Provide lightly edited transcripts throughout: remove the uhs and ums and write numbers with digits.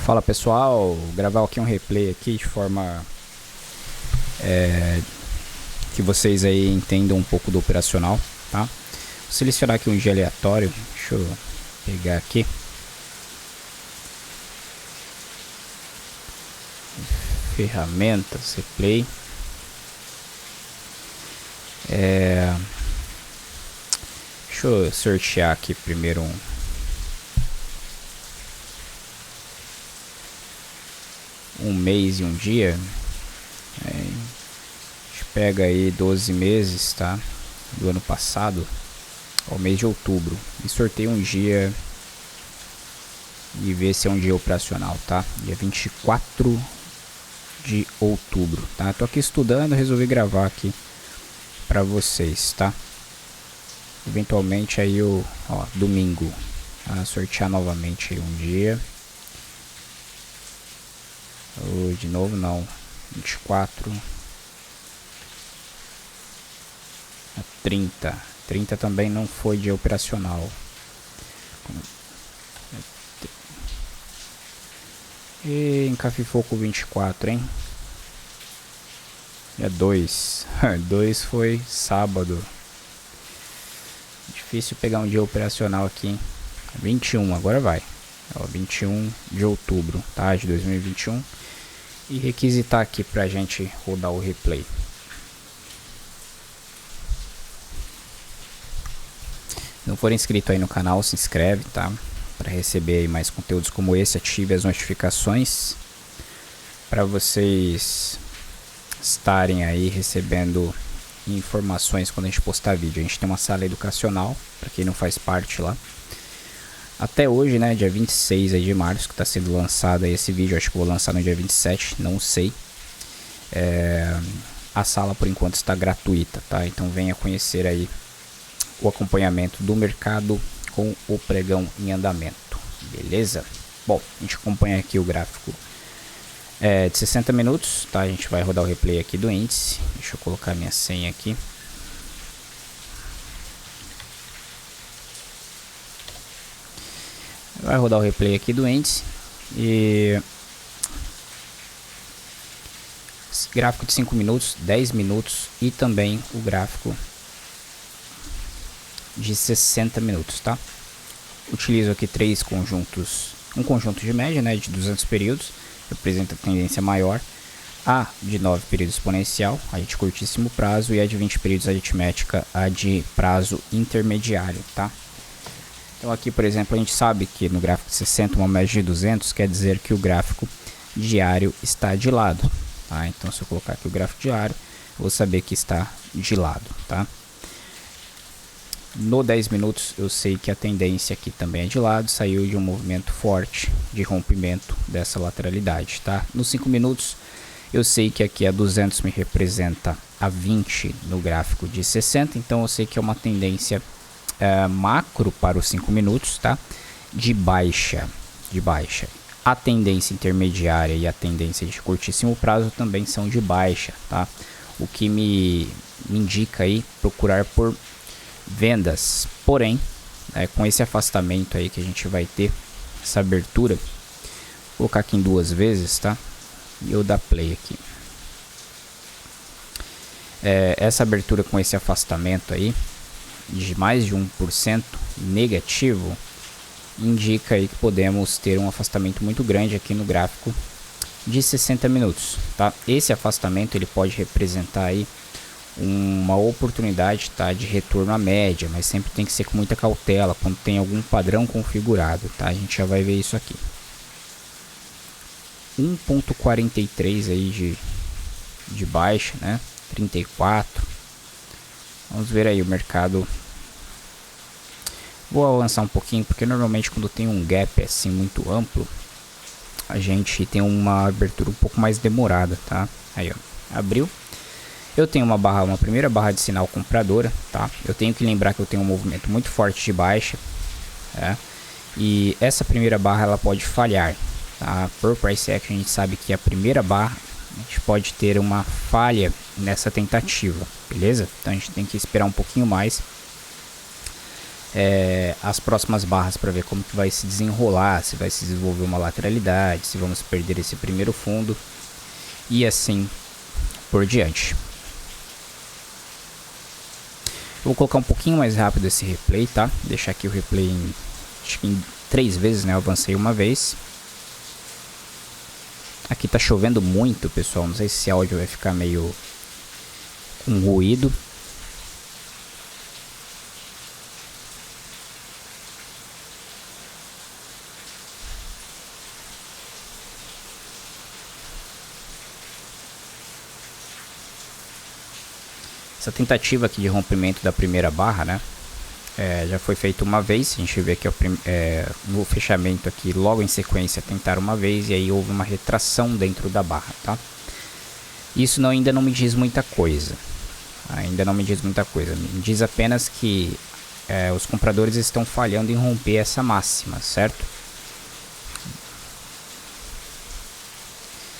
Fala pessoal, vou gravar aqui um replay aqui de forma que vocês aí entendam um pouco do operacional, tá? Vou selecionar aqui um dia aleatório, deixa eu pegar aqui. Ferramentas, replay. Deixa eu sortear aqui primeiro um mês e um dia. A gente pega aí 12 meses, tá? Do ano passado, ao mês de outubro, e sorteio um dia e ver se é um dia operacional, tá? Dia 24 de outubro, tá? Tô aqui estudando, resolvi gravar aqui pra vocês, tá? Eventualmente aí domingo, sortear novamente aí um dia. De novo não, 24 a 30 também não foi dia operacional. E encafifou com 24, hein? Dia 2 2 foi sábado. Difícil pegar um dia operacional aqui, hein? 21, agora vai. 21 de outubro, tá? De 2021. E requisitar aqui pra gente rodar o replay. Se não for inscrito aí no canal, se inscreve, tá? Para receber aí mais conteúdos como esse, ative as notificações para vocês estarem aí recebendo informações quando a gente postar vídeo. A gente tem uma sala educacional, para quem não faz parte lá. Até hoje, né, dia 26 aí de março, que está sendo lançado aí esse vídeo, acho que vou lançar no dia 27, não sei. A sala por enquanto está gratuita, tá? Então venha conhecer aí o acompanhamento do mercado com o pregão em andamento, beleza? Bom, a gente acompanha aqui o gráfico de 60 minutos, tá? A gente vai rodar o replay aqui do índice, deixa eu colocar minha senha aqui. Vai rodar o replay aqui do índice e esse gráfico de 5 minutos, 10 minutos e também o gráfico de 60 minutos, tá? Utilizo aqui três conjuntos, um conjunto de média, né, de 200 períodos, representa a tendência maior, a de 9 períodos exponencial, a de curtíssimo prazo, e a de 20 períodos aritmética, a de prazo intermediário, tá? Então aqui, por exemplo, a gente sabe que no gráfico de 60 uma média de 200 quer dizer que o gráfico diário está de lado, tá? Então se eu colocar aqui o gráfico diário, eu vou saber que está de lado, tá? No 10 minutos eu sei que a tendência aqui também é de lado, saiu de um movimento forte de rompimento dessa lateralidade, tá? Nos 5 minutos eu sei que aqui a 200 me representa a 20 no gráfico de 60, então eu sei que é uma tendência macro para os 5 minutos, tá? De baixa. A tendência intermediária e a tendência de curtíssimo prazo também são de baixa, tá? O que me indica aí procurar por vendas. Porém, com esse afastamento aí que a gente vai ter, essa abertura, vou colocar aqui em 2 vezes, tá? E eu dar play aqui. Essa abertura com esse afastamento aí de mais de 1% negativo indica aí que podemos ter um afastamento muito grande aqui no gráfico de 60 minutos, tá? Esse afastamento ele pode representar aí uma oportunidade, tá, de retorno à média, mas sempre tem que ser com muita cautela quando tem algum padrão configurado, tá? A gente já vai ver isso aqui. 1.43 aí de baixa, né? 34. Vamos ver aí o mercado. Vou avançar um pouquinho, porque normalmente quando tem um gap assim muito amplo, a gente tem uma abertura um pouco mais demorada, tá? Aí, ó, abriu. Eu tenho uma primeira barra de sinal compradora, tá? Eu tenho que lembrar que eu tenho um movimento muito forte de baixa, e essa primeira barra ela pode falhar, tá? Por price action a gente sabe que a primeira barra a gente pode ter uma falha nessa tentativa, beleza? Então a gente tem que esperar um pouquinho mais. as próximas barras para ver como que vai se desenrolar, se vai se desenvolver uma lateralidade, se vamos perder esse primeiro fundo e assim por diante. Eu vou colocar um pouquinho mais rápido esse replay, tá? Deixar aqui o replay acho que em 3 vezes, né? Eu avancei uma vez. Aqui tá chovendo muito, pessoal. Não sei se esse áudio vai ficar meio com ruído. Essa tentativa aqui de rompimento da primeira barra, né? Já foi feito uma vez. A gente vê aqui no fechamento aqui, logo em sequência, tentaram uma vez e aí houve uma retração dentro da barra, tá? Isso ainda não me diz muita coisa. Ainda não me diz muita coisa. Me diz apenas que os compradores estão falhando em romper essa máxima, certo?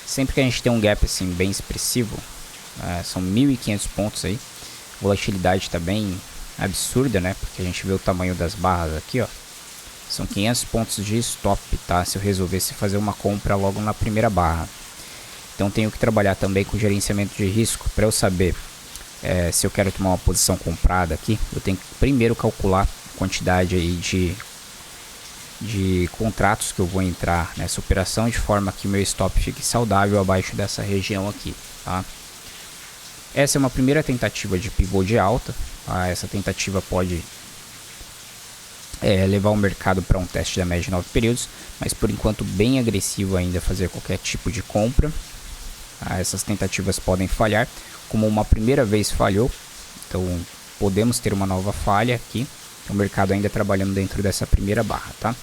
Sempre que a gente tem um gap assim bem expressivo, são 1.500 pontos aí. A volatilidade está bem absurda, né? Porque a gente vê o tamanho das barras aqui, ó. São 500 pontos de stop, tá? Se eu resolvesse fazer uma compra logo na primeira barra. Então tenho que trabalhar também com gerenciamento de risco para eu saber se eu quero tomar uma posição comprada aqui. Eu tenho que primeiro calcular a quantidade aí de contratos que eu vou entrar nessa operação, de forma que o meu stop fique saudável abaixo dessa região aqui, tá? Essa é uma primeira tentativa de pivô de alta. Essa tentativa pode levar o mercado para um teste da média de 9 períodos, mas por enquanto bem agressivo ainda fazer qualquer tipo de compra. Essas tentativas podem falhar, como uma primeira vez falhou, então podemos ter uma nova falha aqui. O mercado ainda trabalhando dentro dessa primeira barra, tá?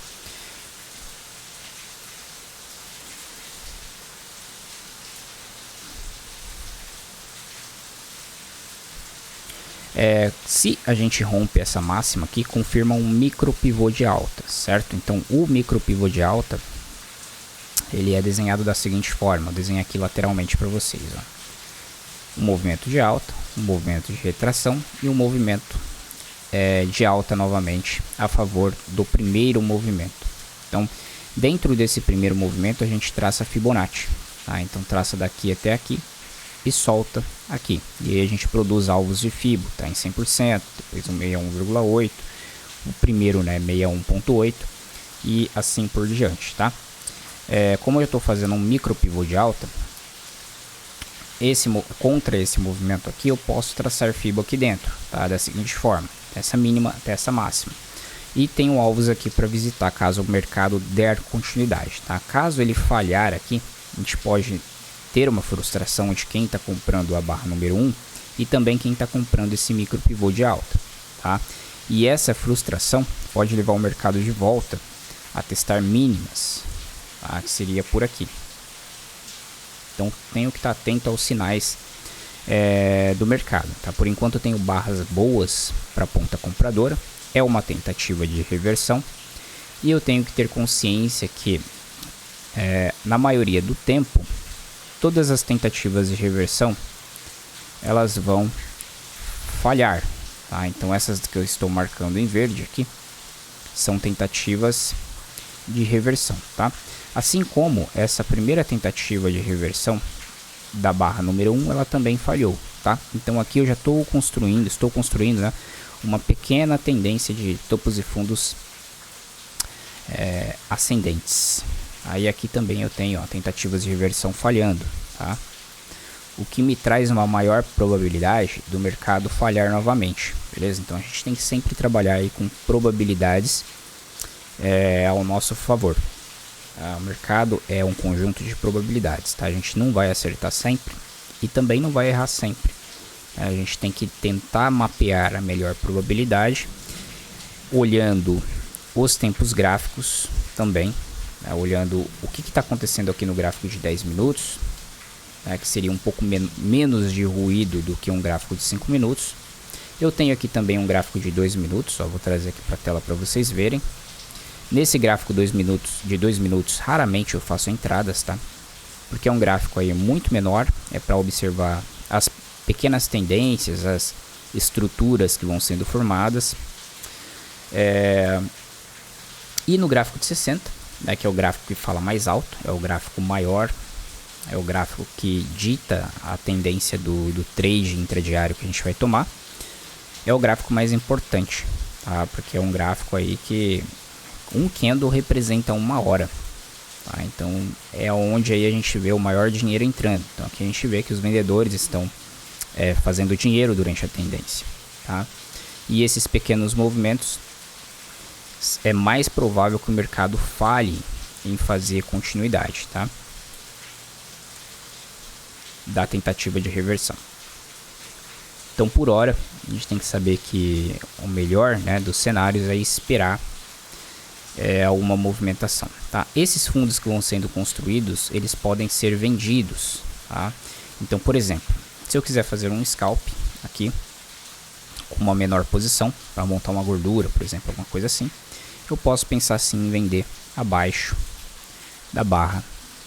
Se a gente rompe essa máxima aqui, confirma um micro pivô de alta, certo? Então o micro pivô de alta, ele é desenhado da seguinte forma. Eu desenho aqui lateralmente para vocês, ó. Um movimento de alta, um movimento de retração e um movimento de alta novamente a favor do primeiro movimento. Então dentro desse primeiro movimento a gente traça a Fibonacci, tá? Então traça daqui até aqui e solta aqui, e aí a gente produz alvos de Fibo, tá em 100%, depois o 61,8, o primeiro, né, 61,8 e assim por diante, tá? Como eu estou fazendo um micro pivô de alta, contra esse movimento aqui eu posso traçar Fibo aqui dentro, tá? Da seguinte forma, essa mínima até essa máxima, e tenho alvos aqui para visitar caso o mercado der continuidade, tá? Caso ele falhar aqui, a gente pode ter uma frustração de quem está comprando a barra número 1 e também quem está comprando esse micro pivô de alta, tá? E essa frustração pode levar o mercado de volta a testar mínimas, tá? Que seria por aqui. Então tenho que estar atento aos sinais do mercado, tá? Por enquanto eu tenho barras boas para a ponta compradora, é uma tentativa de reversão, e eu tenho que ter consciência que na maioria do tempo todas as tentativas de reversão elas vão falhar, tá? Então essas que eu estou marcando em verde aqui são tentativas de reversão, tá? Assim como essa primeira tentativa de reversão da barra número 1, ela também falhou, tá? Então aqui eu já estou construindo, né, uma pequena tendência de topos e fundos ascendentes. Aí aqui também eu tenho, ó, tentativas de reversão falhando, tá? O que me traz uma maior probabilidade do mercado falhar novamente, beleza? Então a gente tem que sempre trabalhar aí com probabilidades ao nosso favor. O mercado é um conjunto de probabilidades, tá? A gente não vai acertar sempre e também não vai errar sempre. A gente tem que tentar mapear a melhor probabilidade, olhando os tempos gráficos também, olhando o que está acontecendo aqui no gráfico de 10 minutos, que seria um pouco menos de ruído do que um gráfico de 5 minutos. Eu tenho aqui também um gráfico de 2 minutos, vou trazer aqui para a tela para vocês verem. Nesse gráfico de 2 minutos, raramente eu faço entradas, tá? Porque é um gráfico aí muito menor, é para observar as pequenas tendências, as estruturas que vão sendo formadas. E no gráfico de 60, né, que é o gráfico que fala mais alto, é o gráfico maior, é o gráfico que dita a tendência do trade intradiário que a gente vai tomar, é o gráfico mais importante, tá? Porque é um gráfico aí que um candle representa uma hora. Tá? Então é onde aí a gente vê o maior dinheiro entrando. Então aqui a gente vê que os vendedores estão fazendo dinheiro durante a tendência. Tá? E esses pequenos movimentos é mais provável que o mercado falhe em fazer continuidade, tá? Da tentativa de reversão. Então por hora a gente tem que saber que o melhor, né, dos cenários é esperar alguma movimentação, tá? Esses fundos que vão sendo construídos, eles podem ser vendidos, tá? Então, por exemplo, se eu quiser fazer um scalp aqui com uma menor posição para montar uma gordura, por exemplo, alguma coisa assim, eu posso pensar assim em vender abaixo da barra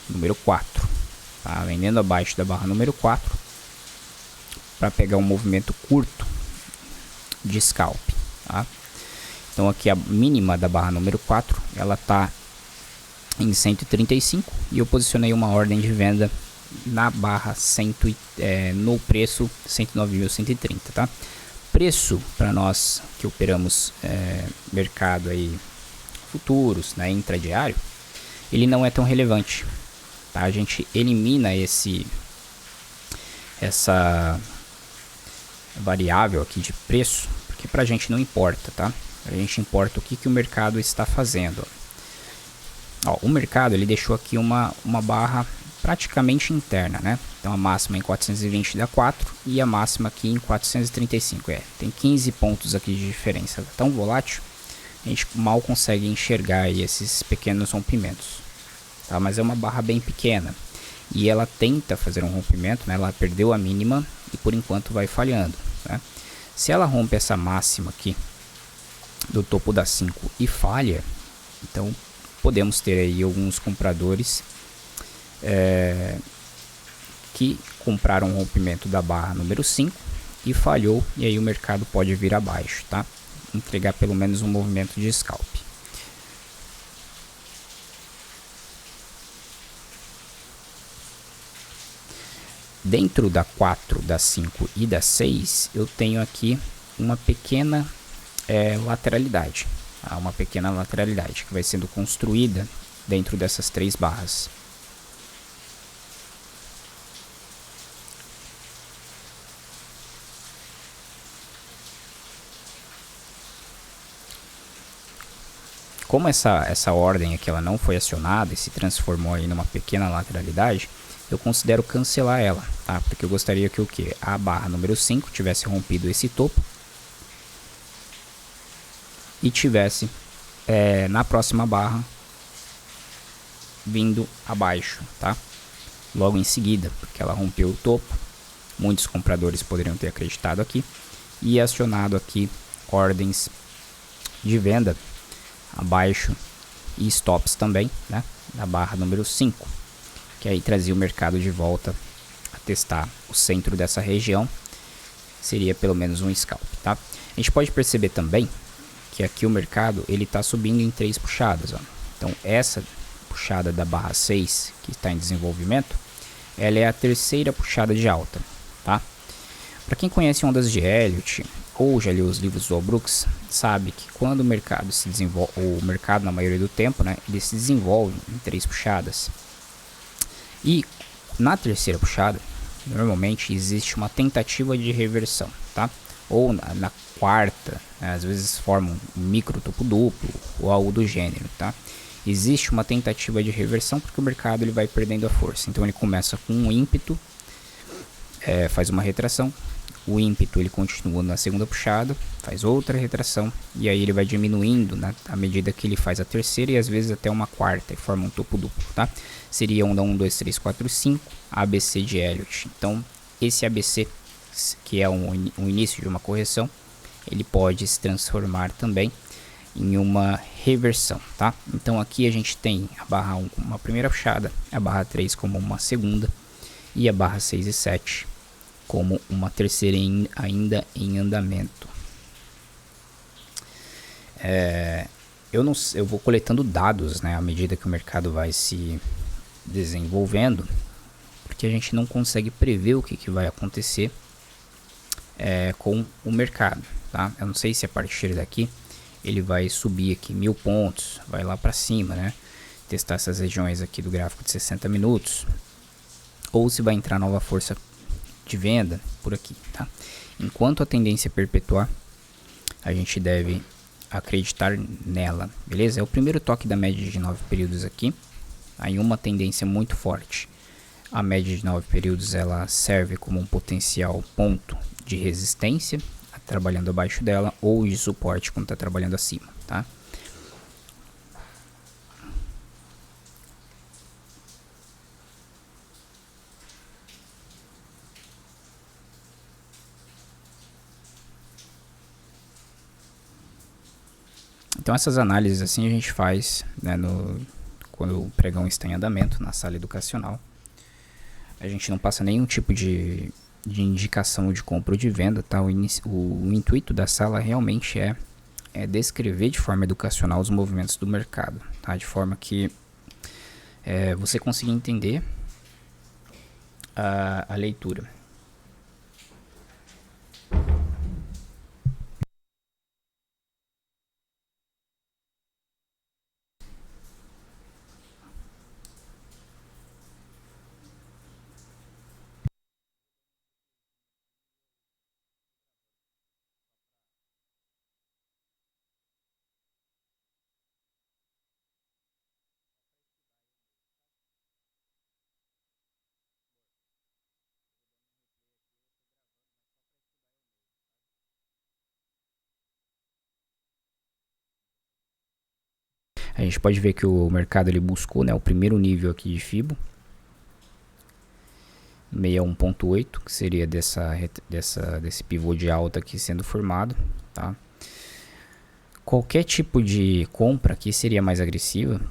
número 4, tá? Vendendo abaixo da barra número 4 para pegar um movimento curto de scalp, tá? Então aqui a mínima da barra número 4, ela tá em 135 e eu posicionei uma ordem de venda na barra no preço 109.130, tá? Preço para nós que operamos mercado aí futuros, né, intradiário, ele não é tão relevante, tá? A gente elimina essa variável aqui de preço, porque pra gente não importa, tá? A gente importa o que o mercado está fazendo. Ó, o mercado ele deixou aqui uma barra praticamente interna, né? Então a máxima em 420 dá 4 e a máxima aqui em 435. Tem 15 pontos aqui de diferença. Tão volátil, a gente mal consegue enxergar aí esses pequenos rompimentos, tá? Mas é uma barra bem pequena e ela tenta fazer um rompimento, né? Ela perdeu a mínima e por enquanto vai falhando, né? Se ela rompe essa máxima aqui do topo da 5 e falha, então podemos ter aí alguns compradores que compraram o rompimento da barra número 5 e falhou, e aí o mercado pode vir abaixo, tá? Entregar pelo menos um movimento de scalp. Dentro da 4, da 5 e da 6, eu tenho aqui uma pequena lateralidade, tá? Uma pequena lateralidade que vai sendo construída dentro dessas 3 barras. Como essa ordem aqui ela não foi acionada e se transformou aí numa pequena lateralidade, eu considero cancelar ela, tá? Porque eu gostaria que o que? A barra número 5 tivesse rompido esse topo e tivesse na próxima barra vindo abaixo, tá? Logo em seguida, porque ela rompeu o topo, muitos compradores poderiam ter acreditado aqui e acionado aqui ordens de venda abaixo e stops também, né? Na barra número 5, que aí trazia o mercado de volta a testar o centro dessa região, seria pelo menos um scalp, tá? A gente pode perceber também que aqui o mercado ele está subindo em 3 puxadas, ó. Então essa puxada da barra 6 que está em desenvolvimento, ela é a terceira puxada de alta, tá? Para quem conhece ondas de Elliott ou já leu os livros do Al Brooks, sabe que quando o mercado se desenvolve, o mercado na maioria do tempo, né, ele se desenvolve em 3 puxadas. E na terceira puxada, normalmente existe uma tentativa de reversão, tá? Ou na quarta, né, às vezes forma um micro topo duplo ou algo do gênero, tá? Existe uma tentativa de reversão porque o mercado ele vai perdendo a força. Então ele começa com um ímpeto, faz uma retração, o ímpeto ele continua na segunda puxada, faz outra retração e aí ele vai diminuindo, né, à medida que ele faz a terceira e às vezes até uma quarta e forma um topo duplo, tá? Seria onda 1, 2, 3, 4, 5, ABC de Elliott. Então esse ABC, que é um início de uma correção, ele pode se transformar também em uma reversão, tá? Então aqui a gente tem a barra 1 como uma primeira puxada, a barra 3 como uma segunda e a barra 6 e 7 como uma terceira ainda em andamento. Eu vou coletando dados, né, à medida que o mercado vai se desenvolvendo, porque a gente não consegue prever o que vai acontecer com o mercado, tá? Eu não sei se a partir daqui ele vai subir aqui 1000 pontos, vai lá para cima, né? Testar essas regiões aqui do gráfico de 60 minutos, ou se vai entrar nova força de venda por aqui, tá? Enquanto a tendência perpetuar, a gente deve acreditar nela, beleza? É o primeiro toque da média de 9 períodos aqui, aí uma tendência muito forte. A média de 9 períodos ela serve como um potencial ponto de resistência, trabalhando abaixo dela, ou de suporte quando está trabalhando acima, tá? Então essas análises assim a gente faz, né, quando o pregão está em andamento na sala educacional. A gente não passa nenhum tipo de indicação de compra ou de venda, tá? O intuito da sala realmente é descrever de forma educacional os movimentos do mercado, tá? De forma que você consiga entender a leitura. A gente pode ver que o mercado ele buscou, né, o primeiro nível aqui de Fibo, 61.8, que seria desse pivô de alta aqui sendo formado, tá? Qualquer tipo de compra aqui seria mais agressiva,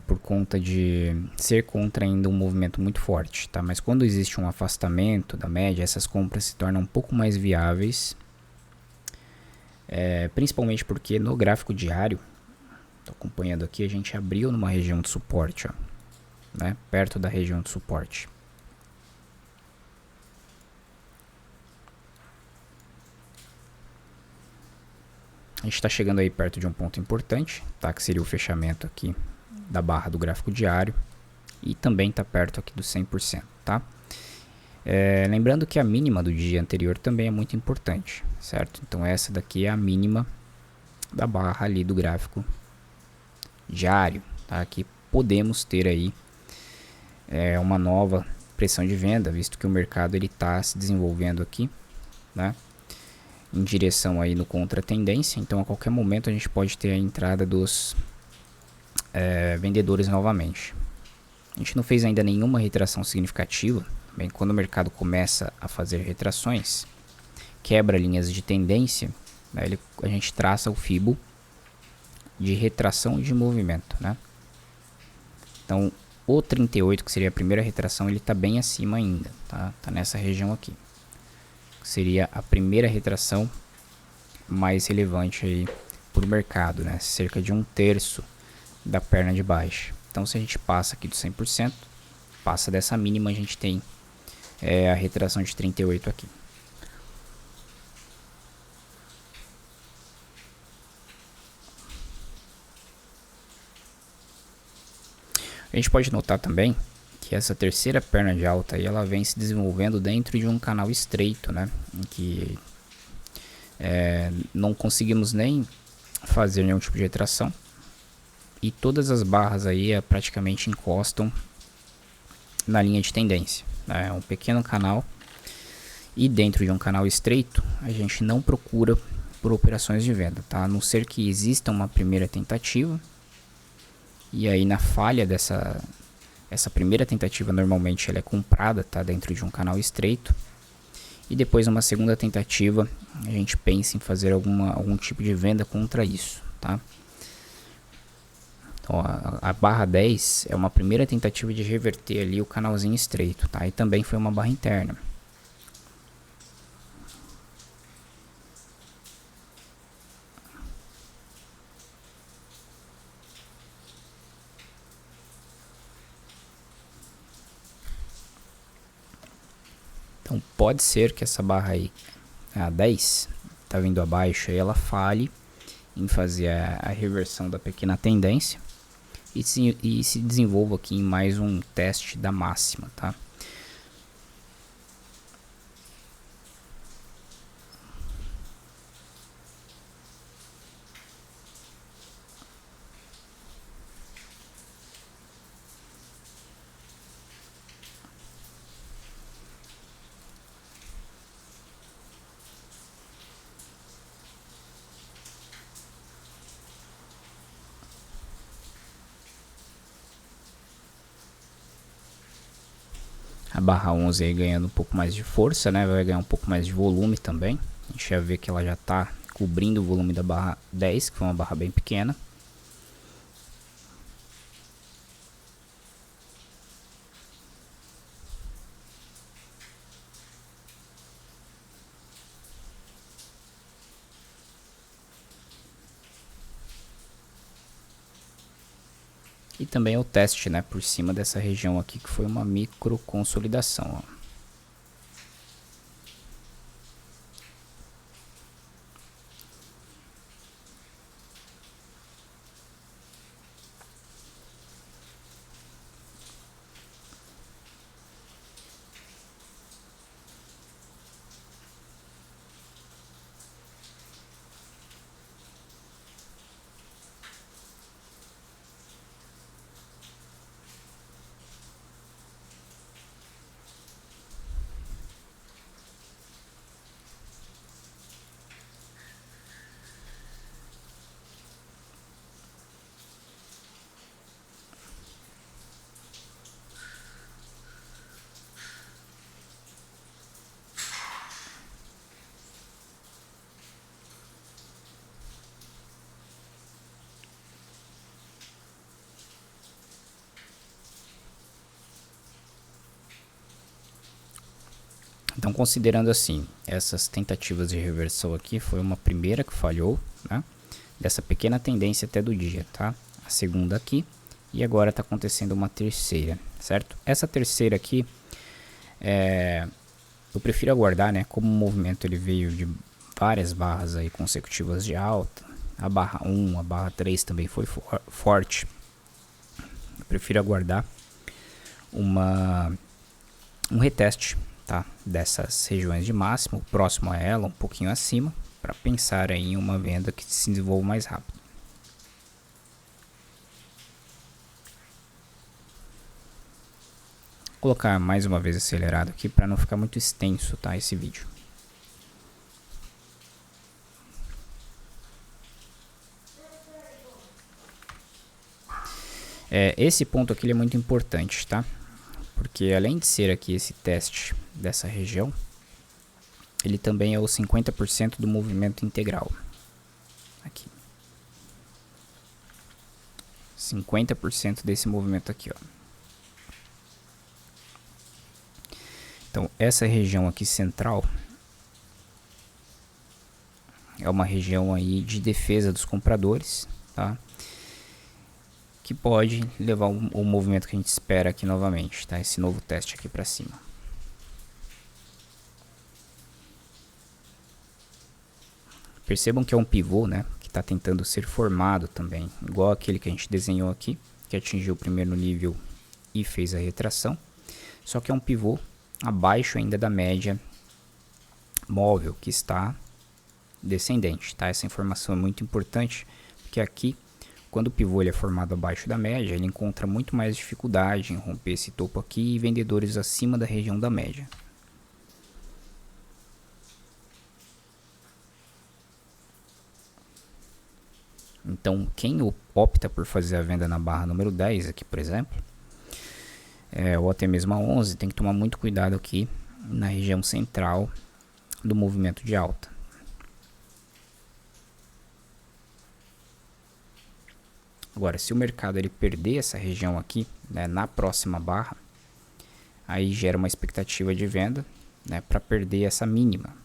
por conta de ser contra ainda um movimento muito forte, tá? Mas quando existe um afastamento da média, essas compras se tornam um pouco mais viáveis, principalmente porque no gráfico diário, tô acompanhando aqui, a gente abriu numa região de suporte, ó, né? Perto da região de suporte. A gente está chegando aí perto de um ponto importante, tá? Que seria o fechamento aqui da barra do gráfico diário. E também está perto aqui do 100%, tá? Lembrando que a mínima do dia anterior também é muito importante, certo? Então essa daqui é a mínima da barra ali do gráfico diário, tá? Que podemos ter aí uma nova pressão de venda, visto que o mercado ele está se desenvolvendo aqui, né? Em direção aí no contra-tendência, então a qualquer momento a gente pode ter a entrada dos vendedores novamente. A gente não fez ainda nenhuma retração significativa, bem, quando o mercado começa a fazer retrações, quebra linhas de tendência, né, a gente traça o Fibo de retração de movimento, né? Então o 38, que seria a primeira retração, ele está bem acima ainda, tá nessa região aqui. Seria a primeira retração mais relevante aí para o mercado, né? Cerca de 1/3 da perna de baixo. Então se a gente passa aqui do 100%, passa dessa mínima, a gente tem a retração de 38 aqui. A gente pode notar também que essa terceira perna de alta aí, ela vem se desenvolvendo dentro de um canal estreito, né? Em que não conseguimos nem fazer nenhum tipo de retração. E todas as barras aí praticamente encostam na linha de tendência. É um pequeno canal. E dentro de um canal estreito, a gente não procura por operações de venda, tá? A não ser que exista uma primeira tentativa. E aí na falha essa primeira tentativa, normalmente ela é comprada, tá? Dentro de um canal estreito. E depois uma segunda tentativa, a gente pensa em fazer algum tipo de venda contra isso, tá? Então, a barra 10 é uma primeira tentativa de reverter ali o canalzinho estreito, tá? E também foi uma barra interna. Então pode ser que essa barra aí, a 10, tá vindo abaixo, aí ela falhe em fazer a reversão da pequena tendência e se desenvolva aqui em mais um teste da máxima, tá? A barra 11 aí ganhando um pouco mais de força, né? Vai ganhar um pouco mais de volume também. A gente já vê que ela já está cobrindo o volume da barra 10, que foi uma barra bem pequena. E também o teste, né, por cima dessa região aqui, que foi uma micro consolidação, ó. Então, considerando assim, essas tentativas de reversão aqui, foi uma primeira que falhou, né? Dessa pequena tendência até do dia, tá? A segunda aqui, e agora está acontecendo uma terceira, certo? Essa terceira aqui, eu prefiro aguardar, né? Como o movimento ele veio de várias barras aí consecutivas de alta, a barra 1, a barra 3 também foi forte. Eu prefiro aguardar um reteste, tá, dessas regiões de máximo, próximo a ela, um pouquinho acima, para pensar aí em uma venda que se desenvolva mais rápido. Vou colocar mais uma vez acelerado aqui para não ficar muito extenso, tá, esse vídeo. Esse ponto aqui ele é muito importante, tá? Porque além de ser aqui esse teste dessa região, ele também é o 50% do movimento integral. Aqui. 50% desse movimento aqui, ó. Então, essa região aqui central é uma região aí de defesa dos compradores, tá? Que pode levar o movimento que a gente espera aqui novamente, tá? Esse novo teste aqui para cima. Percebam que é um pivô, né? Que está tentando ser formado também, igual aquele que a gente desenhou aqui, que atingiu o primeiro nível e fez a retração. Só que é um pivô abaixo ainda da média móvel, que está descendente, tá? Essa informação é muito importante, porque aqui, quando o pivô ele é formado abaixo da média, ele encontra muito mais dificuldade em romper esse topo aqui e vendedores acima da região da média. Então, quem opta por fazer a venda na barra número 10 aqui, por exemplo, ou até mesmo a 11, tem que tomar muito cuidado aqui na região central do movimento de alta. Agora, se o mercado ele perder essa região aqui, né, na próxima barra, aí gera uma expectativa de venda, né, para perder essa mínima.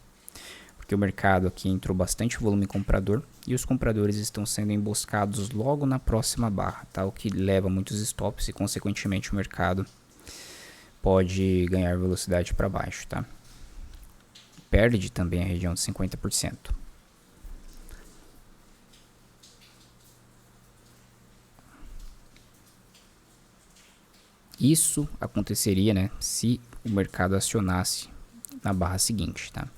Porque o mercado aqui entrou bastante volume comprador e os compradores estão sendo emboscados logo na próxima barra, tá? O que leva muitos stops e consequentemente o mercado pode ganhar velocidade para baixo, tá? perde também a região de 50%. Isso aconteceria, né, se o mercado acionasse na barra seguinte, tá?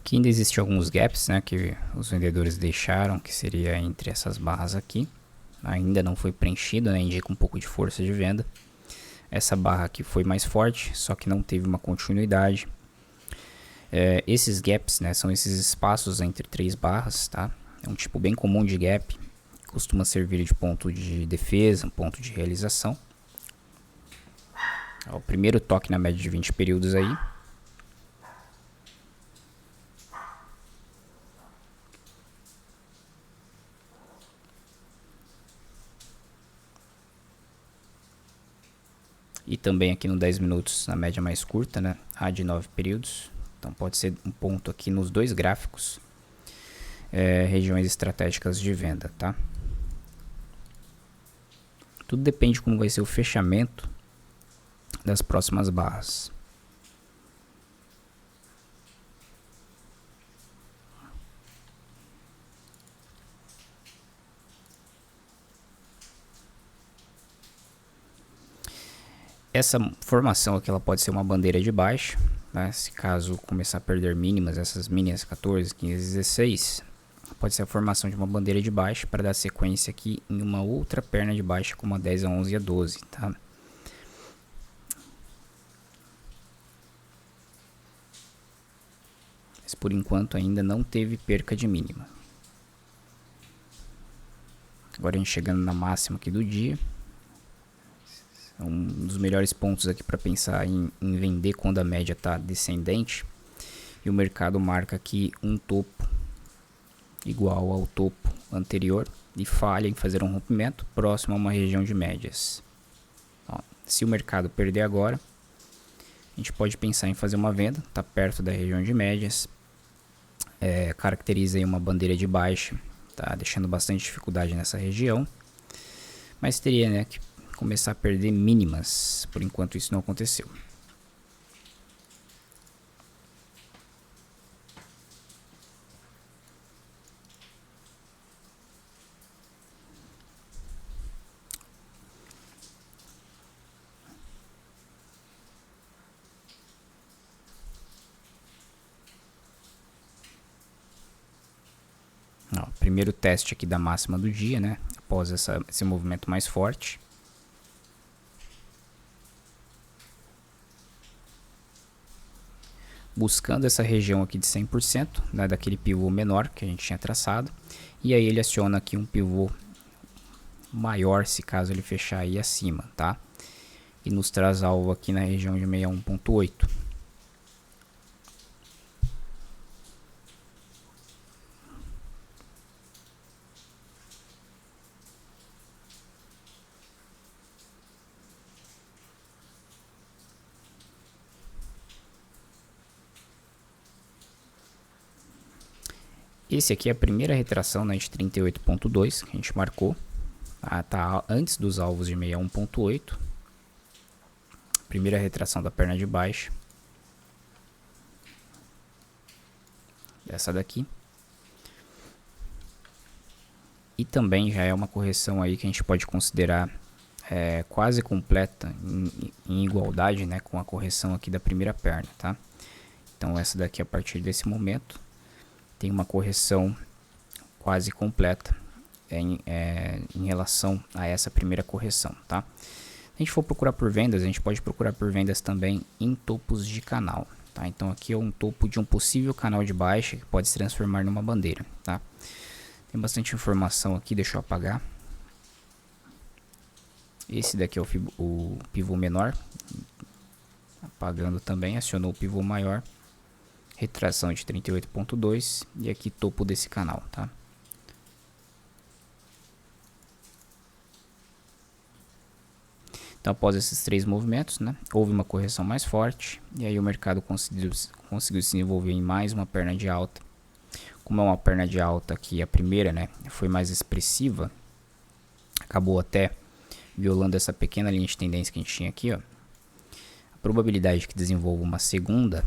Aqui ainda existem alguns gaps, né, que os vendedores deixaram, que seria entre essas barras aqui. Ainda não foi preenchido, né, indica um pouco de força de venda. Essa barra aqui foi mais forte, só que não teve uma continuidade. Esses gaps, né, são esses espaços entre três barras, tá? É um tipo bem comum de gap, costuma servir de ponto de defesa, um ponto de realização. O primeiro toque na média de 20 períodos aí. E também aqui no 10 minutos na média mais curta, né? A de 9 períodos. Então pode ser um ponto aqui nos dois gráficos, regiões estratégicas de venda, tá? Tudo depende de como vai ser o fechamento das próximas barras. Essa formação aqui ela pode ser uma bandeira de baixa, né? Se caso começar a perder mínimas, essas mínimas 14, 15, 16, pode ser a formação de uma bandeira de baixa para dar sequência aqui em uma outra perna de baixa como a 10, a 11 e a 12, tá? Mas por enquanto ainda não teve perca de mínima. Agora a gente chegando na máxima aqui do dia. Um dos melhores pontos aqui para pensar em vender quando a média está descendente. E o mercado marca aqui um topo igual ao topo anterior e falha em fazer um rompimento próximo a uma região de médias. Ó, se o mercado perder agora, a gente pode pensar em fazer uma venda, está perto da região de médias, caracteriza aí uma bandeira de baixa, tá deixando bastante dificuldade nessa região, mas teria, né, que começar a perder mínimas. Por enquanto isso não aconteceu. Ó, primeiro teste aqui da máxima do dia, né, após esse movimento mais forte. Buscando essa região aqui de 100%, né, daquele pivô menor que a gente tinha traçado. E aí ele aciona aqui um pivô maior, se caso ele fechar aí acima, tá? E nos traz alvo aqui na região de 61.8. Esse aqui é a primeira retração, né, de 38.2 que a gente marcou. Tá antes dos alvos de 61.8. Primeira retração da perna de baixo. Essa daqui. E também já é uma correção aí que a gente pode considerar quase completa, em igualdade, né, com a correção aqui da primeira perna, tá? Então essa daqui, a partir desse momento, tem uma correção quase completa em relação a essa primeira correção, tá? Se a gente for procurar por vendas, a gente pode procurar por vendas também em topos de canal, tá? Então aqui é um topo de um possível canal de baixa que pode se transformar numa bandeira, tá? Tem bastante informação aqui, deixa eu apagar. Esse daqui é o pivô menor, apagando também, acionou o pivô maior. retração de 38,2 e aqui topo desse canal, tá? Então, após esses 3 movimentos, né, houve uma correção mais forte e aí o mercado conseguiu se desenvolver em mais uma perna de alta. Como é uma perna de alta aqui, a primeira, né, foi mais expressiva, acabou até violando essa pequena linha de tendência que a gente tinha aqui, ó. A probabilidade de que desenvolva uma segunda,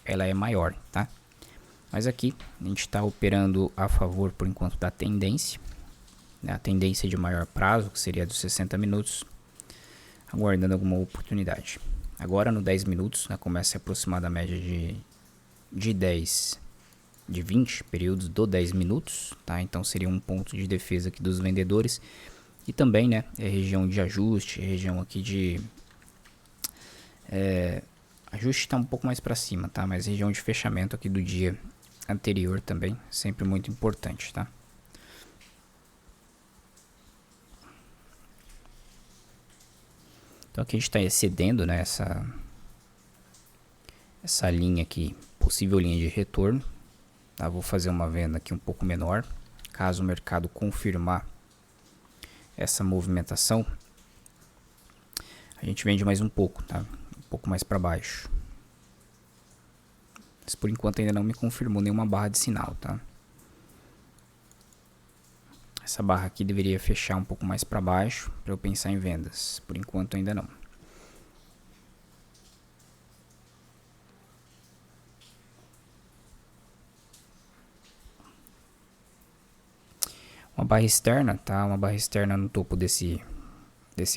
ela é maior, tá? Mas aqui a gente está operando a favor por enquanto da tendência, né, a tendência de maior prazo, que seria dos 60 minutos, aguardando alguma oportunidade. Agora no 10 minutos, né, começa a se aproximar da média de 20 períodos do 10 minutos, tá? Então seria um ponto de defesa aqui dos vendedores. E também, né, é região de ajuste, região aqui de... ajuste está um pouco mais para cima, tá? Mas região de fechamento aqui do dia anterior também, sempre muito importante, tá? Então aqui a gente está excedendo, né, essa linha aqui, possível linha de retorno, tá? Vou fazer uma venda aqui um pouco menor, caso o mercado confirmar essa movimentação, a gente vende mais um pouco, tá? Um pouco mais para baixo. Mas por enquanto ainda não me confirmou nenhuma barra de sinal, tá? Essa barra aqui deveria fechar um pouco mais para baixo para eu pensar em vendas. Por enquanto ainda não. Uma barra externa, tá? Uma barra externa no topo desse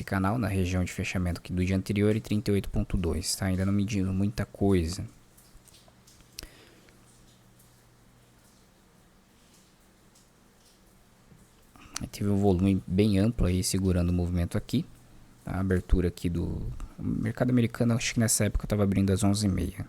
canal, na região de fechamento aqui do dia anterior e 38,2, tá? Ainda não medindo muita coisa. Tive um volume bem amplo aí segurando o movimento aqui. Tá? A abertura aqui do mercado americano, acho que nessa época estava abrindo às 11h30.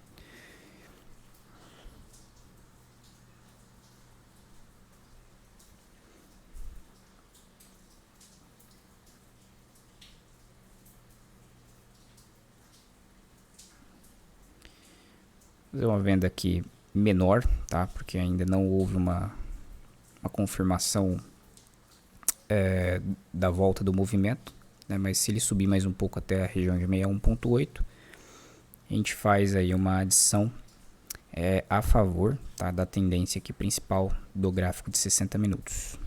Fazer uma venda aqui menor, tá? Porque ainda não houve uma confirmação da volta do movimento, né? Mas se ele subir mais um pouco até a região de 61,8, a gente faz aí uma adição a favor, tá? Da tendência aqui principal do gráfico de 60 minutos.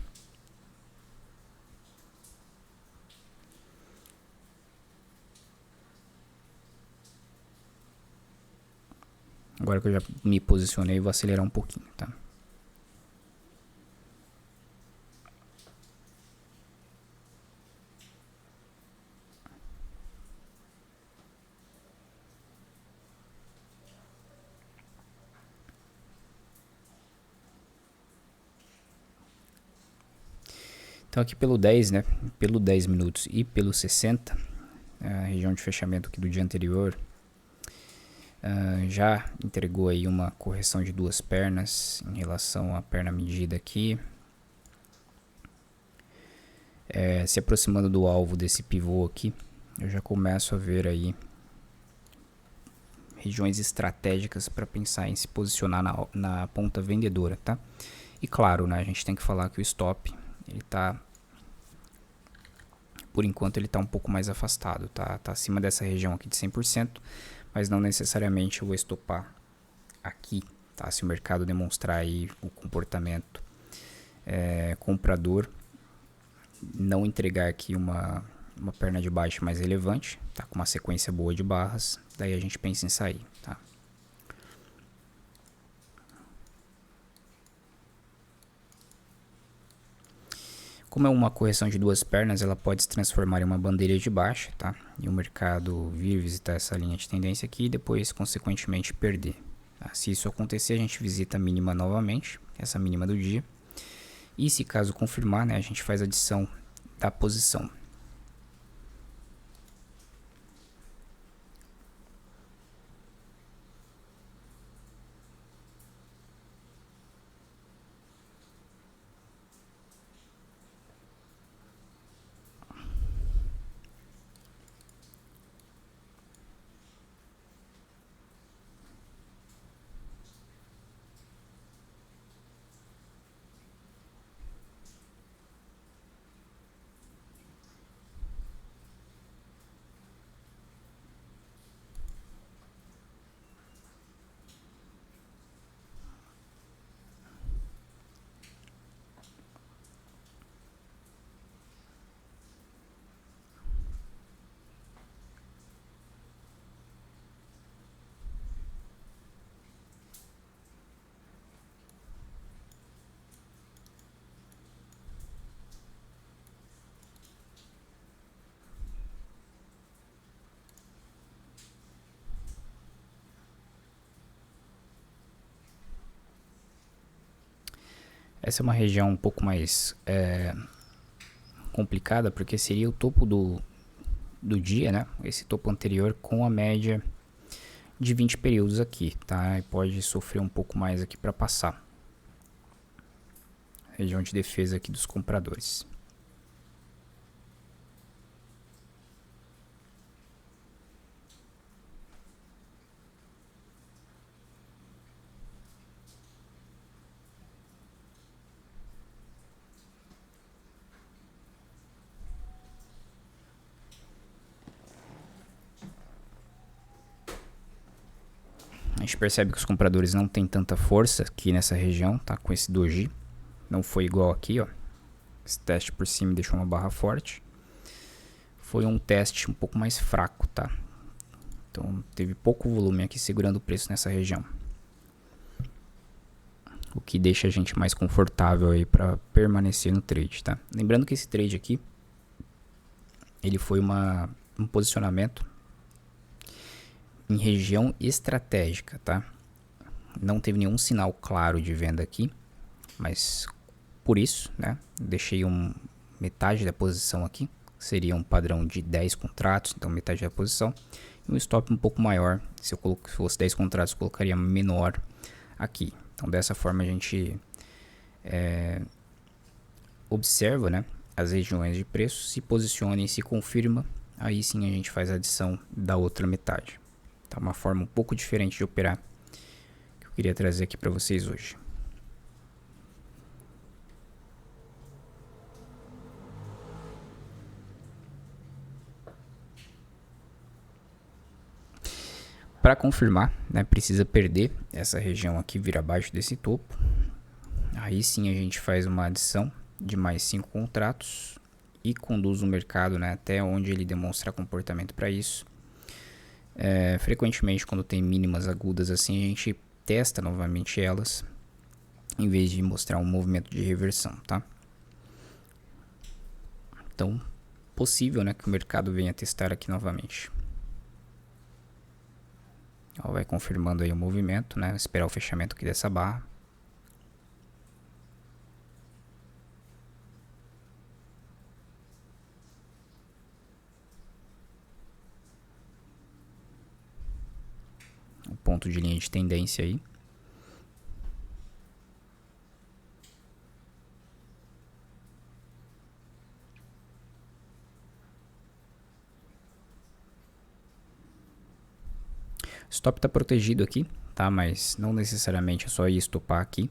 Agora que eu já me posicionei, vou acelerar um pouquinho, tá? Então aqui pelo 10, né? Pelo 10 minutos e pelo 60, a região de fechamento aqui do dia anterior, já entregou aí uma correção de 2 pernas em relação à perna medida aqui. Se aproximando do alvo desse pivô aqui, eu já começo a ver aí regiões estratégicas para pensar em se posicionar na ponta vendedora, tá? E claro, né, a gente tem que falar que o stop, ele tá, por enquanto ele tá um pouco mais afastado, tá? Tá acima dessa região aqui de 100%, mas não necessariamente eu vou estopar aqui, tá? Se o mercado demonstrar aí o comportamento comprador, não entregar aqui uma perna de baixo mais relevante, tá? Com uma sequência boa de barras, daí a gente pensa em sair, tá? Como é uma correção de 2 pernas, ela pode se transformar em uma bandeira de baixa, tá? E o mercado vir visitar essa linha de tendência aqui e depois, consequentemente, perder. Tá? Se isso acontecer, a gente visita a mínima novamente, essa mínima do dia. E se caso confirmar, né, a gente faz a adição da posição. Essa é uma região um pouco mais complicada, porque seria o topo do dia, né? Esse topo anterior com a média de 20 períodos aqui, tá? E pode sofrer um pouco mais aqui para passar. Região de defesa aqui dos compradores. A gente percebe que os compradores não têm tanta força aqui nessa região, tá? Com esse doji. Não foi igual aqui, ó. Esse teste por cima deixou uma barra forte. Foi um teste um pouco mais fraco, tá? Então teve pouco volume aqui segurando o preço nessa região. O que deixa a gente mais confortável aí para permanecer no trade, tá? Lembrando que esse trade aqui, ele foi um posicionamento em região estratégica, tá? Não teve nenhum sinal claro de venda aqui, mas por isso, né, deixei metade da posição aqui, seria um padrão de 10 contratos, então metade da posição, e um stop um pouco maior. Se fosse 10 contratos, eu colocaria menor aqui. Então dessa forma a gente observa, né, as regiões de preço, se posiciona e se confirma, aí sim a gente faz a adição da outra metade. Tá, uma forma um pouco diferente de operar que eu queria trazer aqui para vocês hoje. Para confirmar, né, precisa perder essa região aqui, vir abaixo desse topo. Aí sim a gente faz uma adição de mais 5 contratos e conduz o mercado, né, até onde ele demonstra comportamento para isso. Frequentemente, quando tem mínimas agudas assim, a gente testa novamente elas, em vez de mostrar um movimento de reversão, tá? Então, possível, né, que o mercado venha testar aqui novamente. Ó, vai confirmando aí o movimento, né? Esperar o fechamento aqui dessa barra. O ponto de linha de tendência aí. O stop está protegido aqui, tá? Mas não necessariamente é só ir estopar aqui.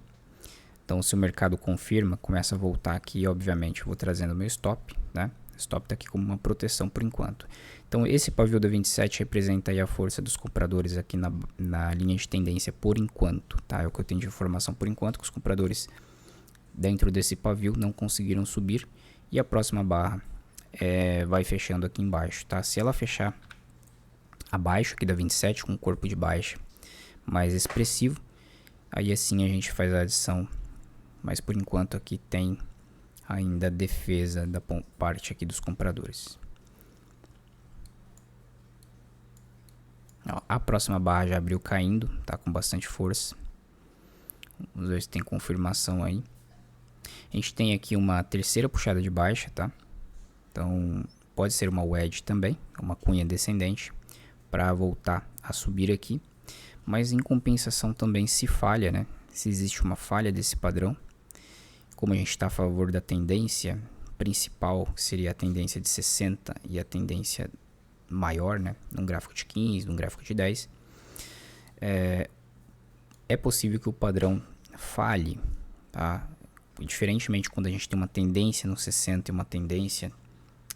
Então, se o mercado confirma, começa a voltar aqui, obviamente eu vou trazendo meu stop, né? O stop está aqui como uma proteção por enquanto. Então, esse pavio da 27 representa aí a força dos compradores aqui na linha de tendência por enquanto, tá? É o que eu tenho de informação por enquanto, que os compradores dentro desse pavio não conseguiram subir e a próxima barra vai fechando aqui embaixo, tá? Se ela fechar abaixo aqui da 27 com um corpo de baixa mais expressivo, aí assim a gente faz a adição, mas por enquanto aqui tem ainda a defesa da parte aqui dos compradores. Ó, a próxima barra já abriu caindo, tá com bastante força. Vamos ver se tem confirmação aí. A gente tem aqui uma terceira puxada de baixa, tá? Então pode ser uma wedge também, uma cunha descendente, para voltar a subir aqui. Mas em compensação também, se falha, né? Se existe uma falha desse padrão, como a gente está a favor da tendência principal, que seria a tendência de 60 e a tendência maior, né? Num gráfico de 15, num gráfico de 10, é possível que o padrão falhe, tá? Diferentemente quando a gente tem uma tendência no 60 e uma tendência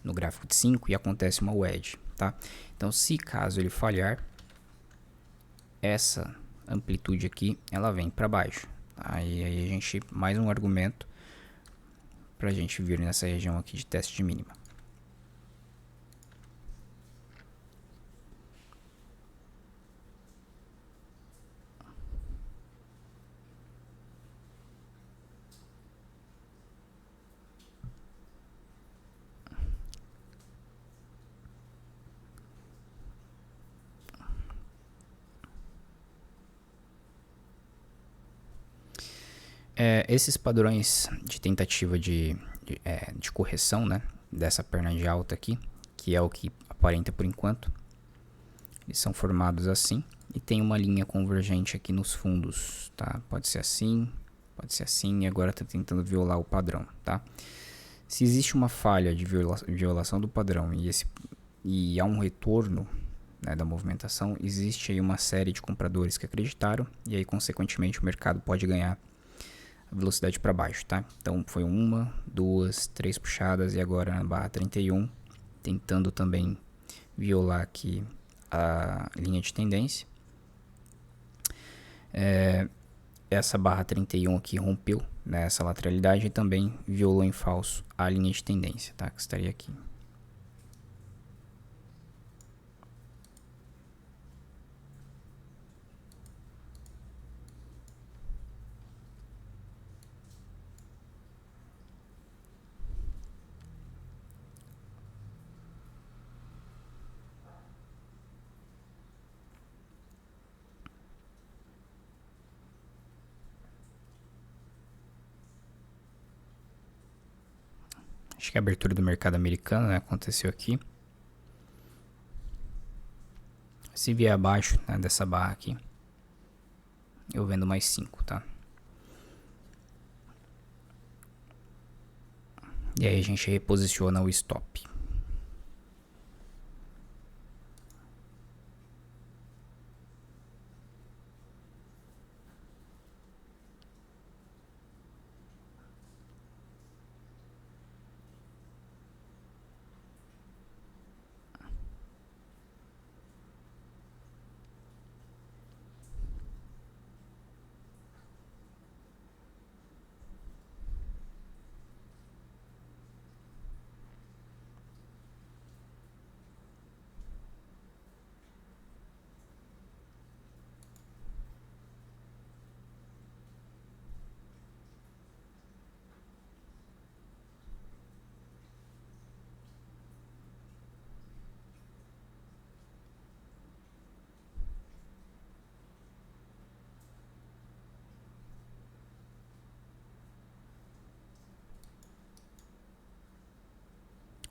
no gráfico de 5 e acontece uma wedge, tá? Então, se caso ele falhar, essa amplitude aqui, ela vem para baixo. Tá? E aí a gente, mais um argumento para a gente vir nessa região aqui de teste de mínima. Esses padrões de tentativa de correção, né, dessa perna de alta aqui, que é o que aparenta por enquanto, eles são formados assim e tem uma linha convergente aqui nos fundos, tá? Pode ser assim e agora está tentando violar o padrão, tá? Se existe uma falha de violação do padrão e há um retorno, né, da movimentação, existe aí uma série de compradores que acreditaram e aí consequentemente o mercado pode ganhar a velocidade para baixo, tá? Então foi uma, duas, três puxadas e agora na barra 31 tentando também violar aqui a linha de tendência. Essa barra 31 aqui rompeu nessa lateralidade e também violou em falso a linha de tendência, tá? Que estaria aqui. Acho que a abertura do mercado americano, né, aconteceu aqui. Se vier abaixo, né, dessa barra aqui, eu vendo mais 5, tá? E aí a gente reposiciona o stop.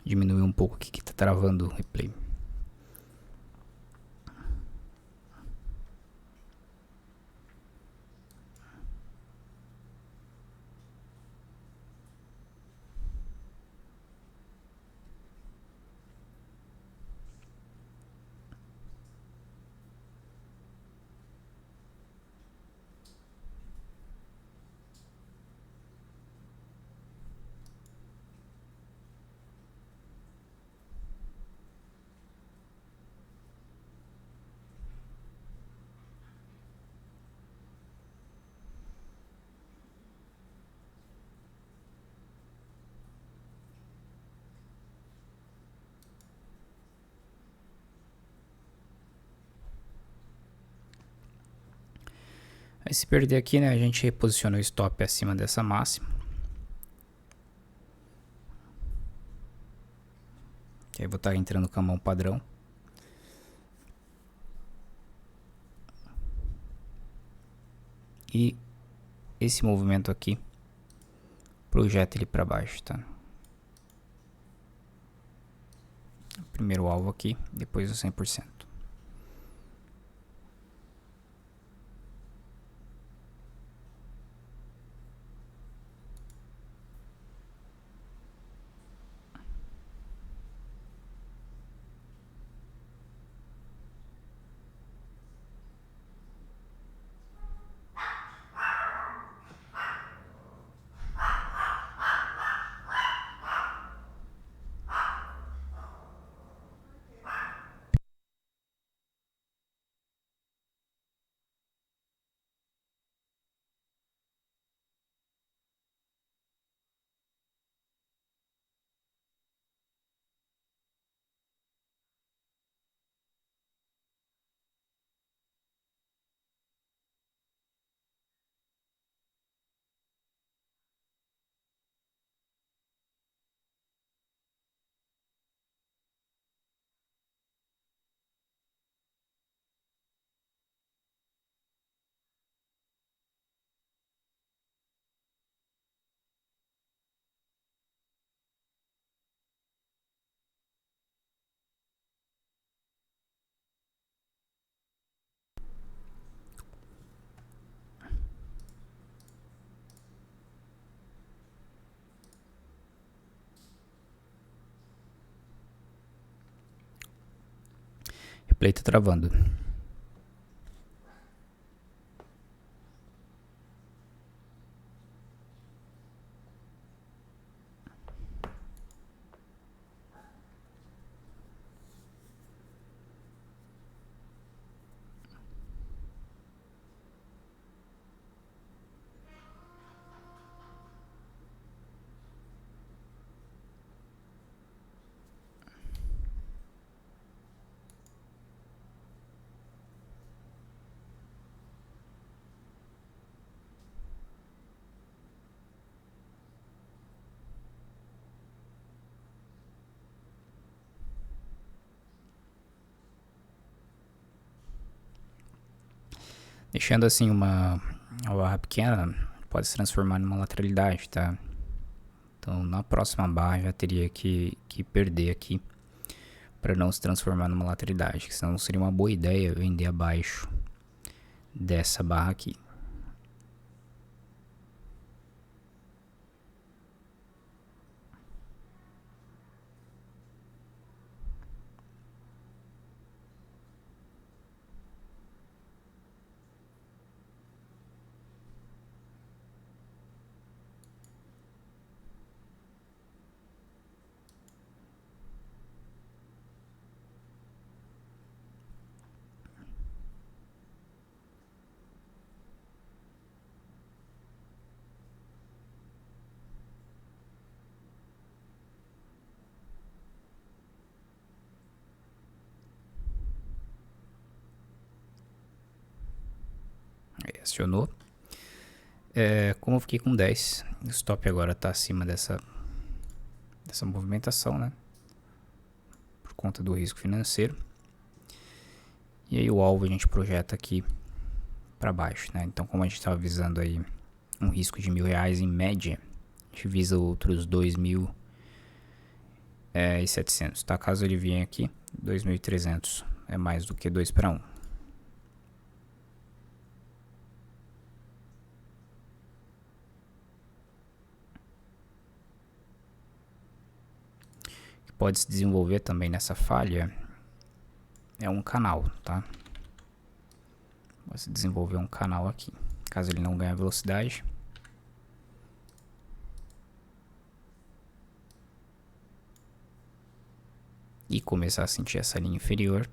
Diminuir um pouco aqui que tá travando o replay. Aí se perder aqui, né, a gente reposiciona o stop acima dessa máxima. Que aí vou estar entrando com a mão padrão. E esse movimento aqui projeta ele para baixo, tá? Primeiro alvo aqui, depois o 100%. Play tá travando. Deixando assim uma barra pequena, pode se transformar numa lateralidade, tá? Então na próxima barra já teria que perder aqui para não se transformar numa lateralidade, que senão seria uma boa ideia vender abaixo dessa barra aqui. Acionou. Como eu fiquei com 10, o stop agora está acima dessa movimentação, né? Por conta do risco financeiro. E aí o alvo a gente projeta aqui para baixo, né? Então, como a gente estava visando aí um risco de R$1.000 em média, a gente visa outros 2.700, tá? Caso ele venha aqui, 2.300 é mais do que 2 para 1. Pode se desenvolver também nessa falha é um canal, tá? Pode se desenvolver um canal aqui, caso ele não ganhe velocidade. E começar a sentir essa linha inferior.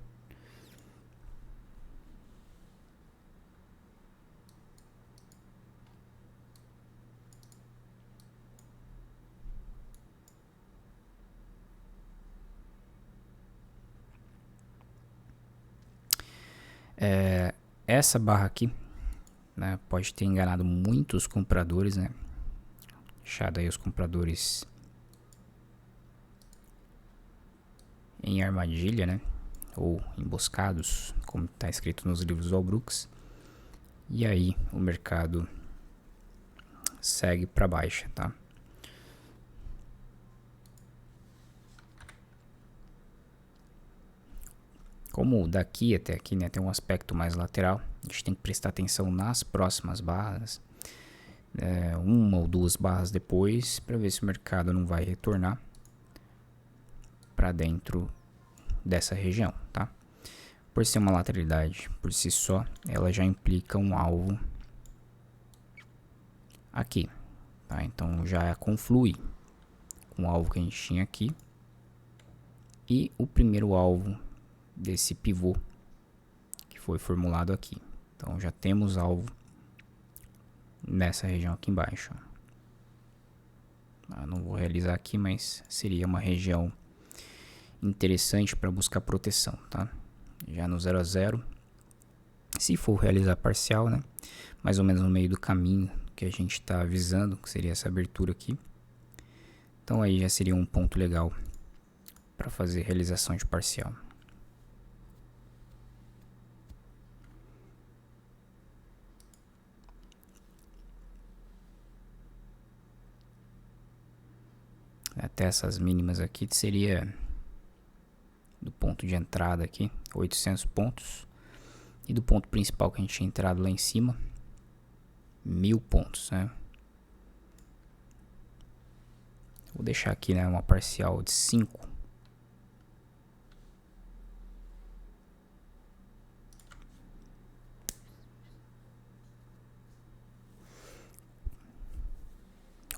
Essa barra aqui, né, pode ter enganado muitos compradores, né? Deixado aí os compradores em armadilha, né? Ou emboscados, como está escrito nos livros do Al Brooks. E aí o mercado segue para baixa, tá? Como daqui até aqui, né, tem um aspecto mais lateral, a gente tem que prestar atenção nas próximas barras, uma ou duas barras depois, para ver se o mercado não vai retornar para dentro dessa região, tá? Por ser uma lateralidade por si só, ela já implica um alvo aqui, tá? Então já conflui com o alvo que a gente tinha aqui e o primeiro alvo desse pivô que foi formulado aqui. Então já temos alvo nessa região aqui embaixo. Não vou realizar aqui, mas seria uma região interessante para buscar proteção, tá? Já no 0 a 0, se for realizar parcial, né? Mais ou menos no meio do caminho que a gente está visando, que seria essa abertura aqui. Então aí já seria um ponto legal para fazer realização de parcial. Até essas mínimas aqui seria do ponto de entrada aqui, 800 pontos. E do ponto principal que a gente tinha entrado lá em cima, 1000 pontos, né? Vou deixar aqui, né, uma parcial de 5.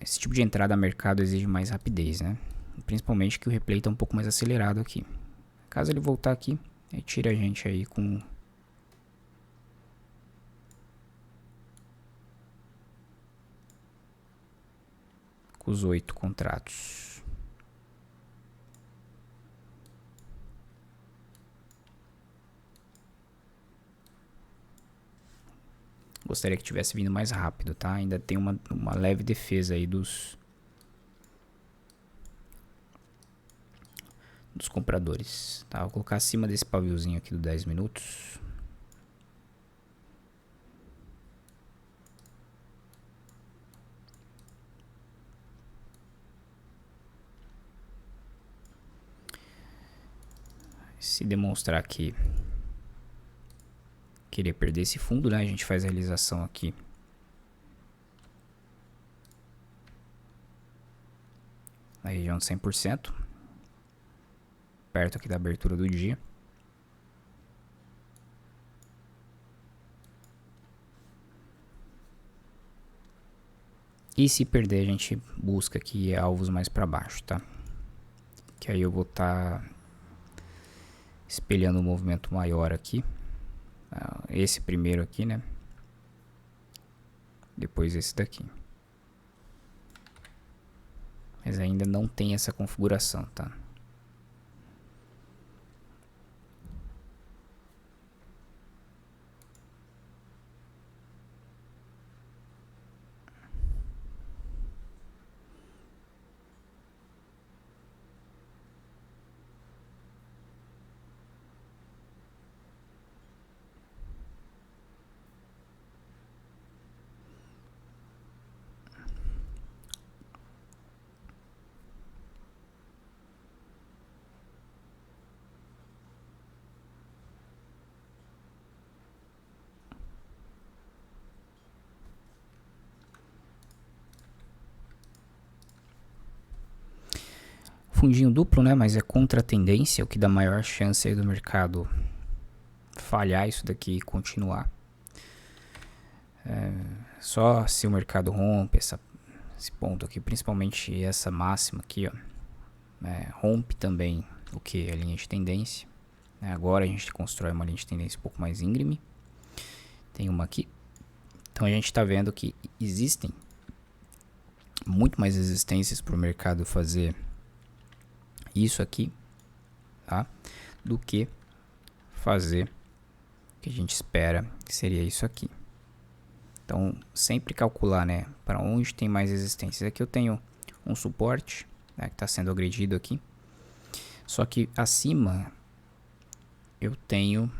esse tipo de entrada a mercado exige mais rapidez, né? Principalmente que o replay está um pouco mais acelerado aqui. Caso ele voltar aqui, ele tira a gente aí com os 8 contratos. Gostaria que tivesse vindo mais rápido, tá? Ainda tem uma leve defesa aí dos compradores, tá? Vou colocar acima desse paviozinho aqui do 10 minutos. Se demonstrar que querer perder esse fundo, né? A gente faz a realização aqui na região de 100%, perto aqui da abertura do dia. E se perder, a gente busca aqui alvos mais para baixo, tá? Que aí eu vou estar espelhando um movimento maior aqui. Esse primeiro aqui, né? Depois esse daqui. Mas ainda não tem essa configuração, tá? Fundinho duplo, né? Mas é contra a tendência, o que dá maior chance aí do mercado falhar isso daqui e continuar. Só se o mercado rompe esse ponto aqui, principalmente essa máxima aqui, ó, rompe também o que? A linha de tendência. Agora a gente constrói uma linha de tendência um pouco mais íngreme. Tem uma aqui. Então a gente está vendo que existem muito mais resistências para o mercado fazer isso aqui, tá? Do que fazer o que a gente espera que seria isso aqui. Então sempre calcular, né, para onde tem mais resistências. Aqui eu tenho um suporte, né, que está sendo agredido aqui. Só que acima eu tenho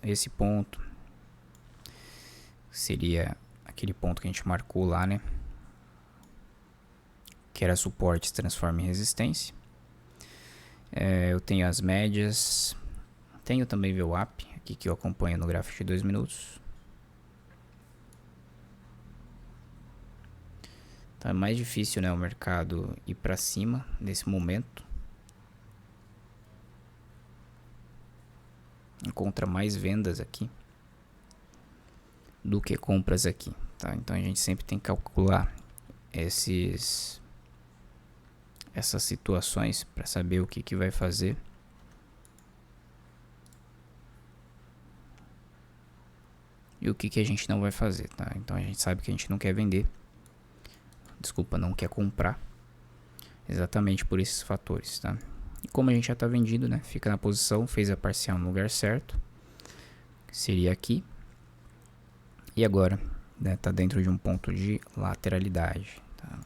esse ponto. Seria aquele ponto que a gente marcou lá, né? Que era suporte, se transforma em resistência. Eu tenho as médias. Tenho também VWAP, aqui que eu acompanho no gráfico de 2 minutos. Então é mais difícil, né, o mercado ir para cima nesse momento. Encontra mais vendas aqui do que compras aqui, tá? Então a gente sempre tem que calcular essas situações para saber o que vai fazer. E o que a gente não vai fazer, tá? Então a gente sabe que a gente não quer vender. Desculpa, não quer comprar. Exatamente por esses fatores, tá? E como a gente já está vendido, né? Fica na posição, fez a parcial no lugar certo. Que seria aqui. E agora, né, tá dentro de um ponto de lateralidade, tá?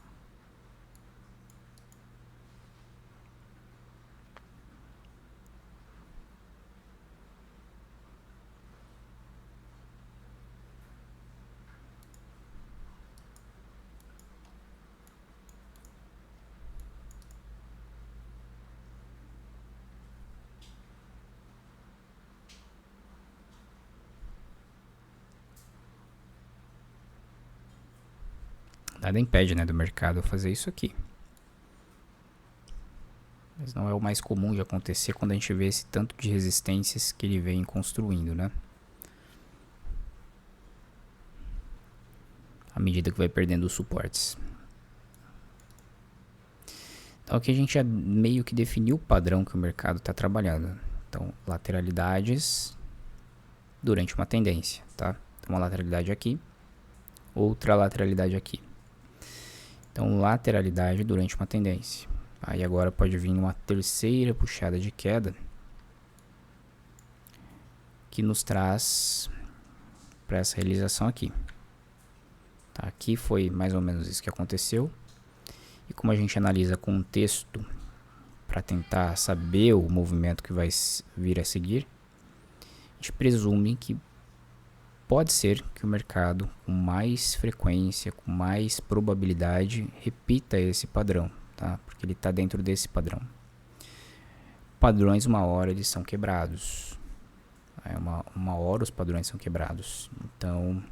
Nada impede, né, do mercado fazer isso aqui. Mas não é o mais comum de acontecer quando a gente vê esse tanto de resistências que ele vem construindo, né? à medida que vai perdendo os suportes. Então aqui a gente já meio que definiu o padrão que o mercado está trabalhando. Então, lateralidades durante uma tendência, tá? Então, uma lateralidade aqui, outra lateralidade aqui. Então, lateralidade durante uma tendência. Aí agora pode vir uma terceira puxada de queda que nos traz para essa realização aqui. Tá? Aqui foi mais ou menos isso que aconteceu. E como a gente analisa contexto para tentar saber o movimento que vai vir a seguir, a gente presume que pode ser que o mercado, com mais frequência, com mais probabilidade, repita esse padrão, tá? Porque ele está dentro desse padrão. Padrões, uma hora, eles são quebrados. Uma hora os padrões são quebrados. Então,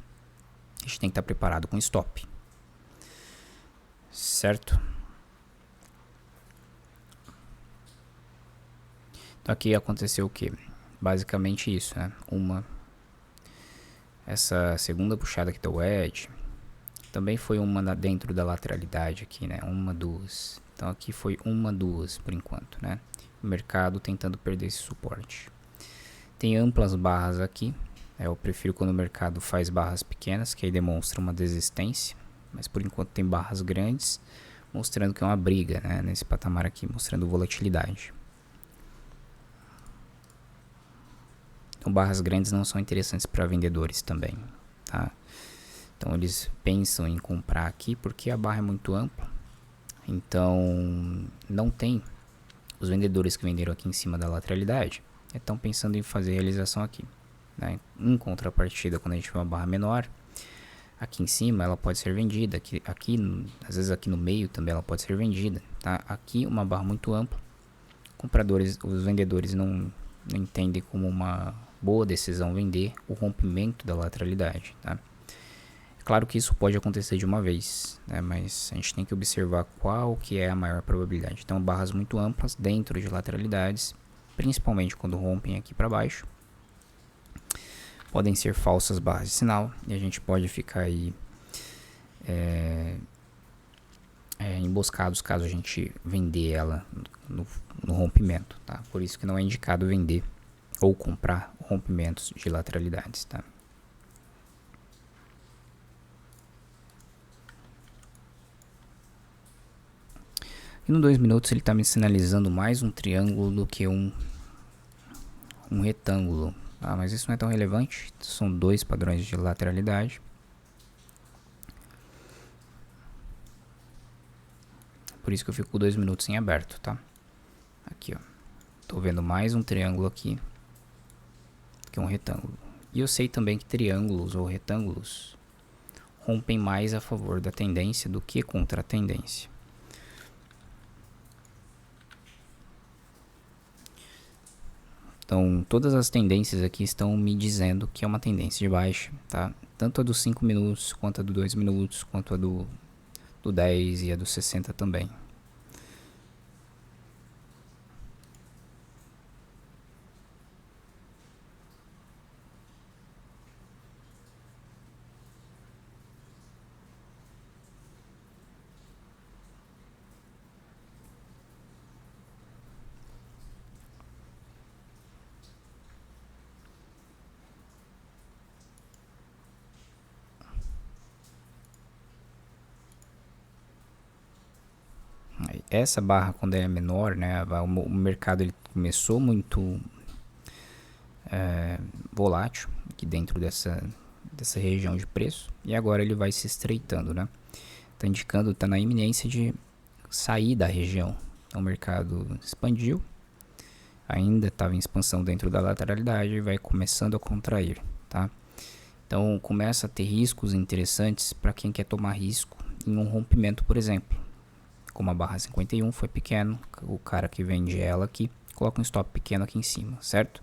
a gente tem que estar preparado com stop. Certo? Então, aqui aconteceu o que? Basicamente isso, né? Essa segunda puxada aqui do wedge também foi uma dentro da lateralidade aqui, né? Uma, duas. Então aqui foi uma, duas por enquanto, né? O mercado tentando perder esse suporte. Tem amplas barras aqui. Eu prefiro quando o mercado faz barras pequenas, que aí demonstra uma desistência. Mas por enquanto tem barras grandes, mostrando que é uma briga, né? Nesse patamar aqui, mostrando volatilidade. Então barras grandes não são interessantes para vendedores também, tá? Então eles pensam em comprar aqui porque a barra é muito ampla. Então não tem os vendedores que venderam aqui em cima da lateralidade, estão pensando em fazer realização aqui, né? Em contrapartida, quando a gente vê uma barra menor, aqui em cima ela pode ser vendida, aqui às vezes aqui no meio também ela pode ser vendida, tá? Aqui uma barra muito ampla, os vendedores não entendem como uma boa decisão vender o rompimento da lateralidade, tá? É claro que isso pode acontecer de uma vez, né? Mas a gente tem que observar qual que é a maior probabilidade. Então barras muito amplas dentro de lateralidades, principalmente quando rompem aqui para baixo, podem ser falsas barras de sinal e a gente pode ficar aí emboscados caso a gente vender ela no rompimento, tá? Por isso que não é indicado vender ou comprar rompimentos de lateralidades, tá? E no 2 minutos ele está me sinalizando mais um triângulo do que um retângulo, tá? Mas isso não é tão relevante, são dois padrões de lateralidade. Por isso que eu fico com 2 minutos em aberto, tá? Aqui, ó. Tô vendo mais um triângulo aqui que um retângulo. E eu sei também que triângulos ou retângulos rompem mais a favor da tendência do que contra a tendência. Então, todas as tendências aqui estão me dizendo que é uma tendência de baixa, tá? Tanto a dos 5 minutos, quanto a do 2 minutos, quanto a do 10 e a do 60 também. Essa barra, quando é menor, né, o mercado ele começou muito volátil aqui dentro dessa região de preço e agora ele vai se estreitando, né? Tá indicando, tá na iminência de sair da região. Então, o mercado expandiu, ainda estava em expansão dentro da lateralidade e vai começando a contrair, tá? Então começa a ter riscos interessantes para quem quer tomar risco em um rompimento, por exemplo. Como a barra 51 foi pequeno, o cara que vende ela aqui coloca um stop pequeno aqui em cima, certo?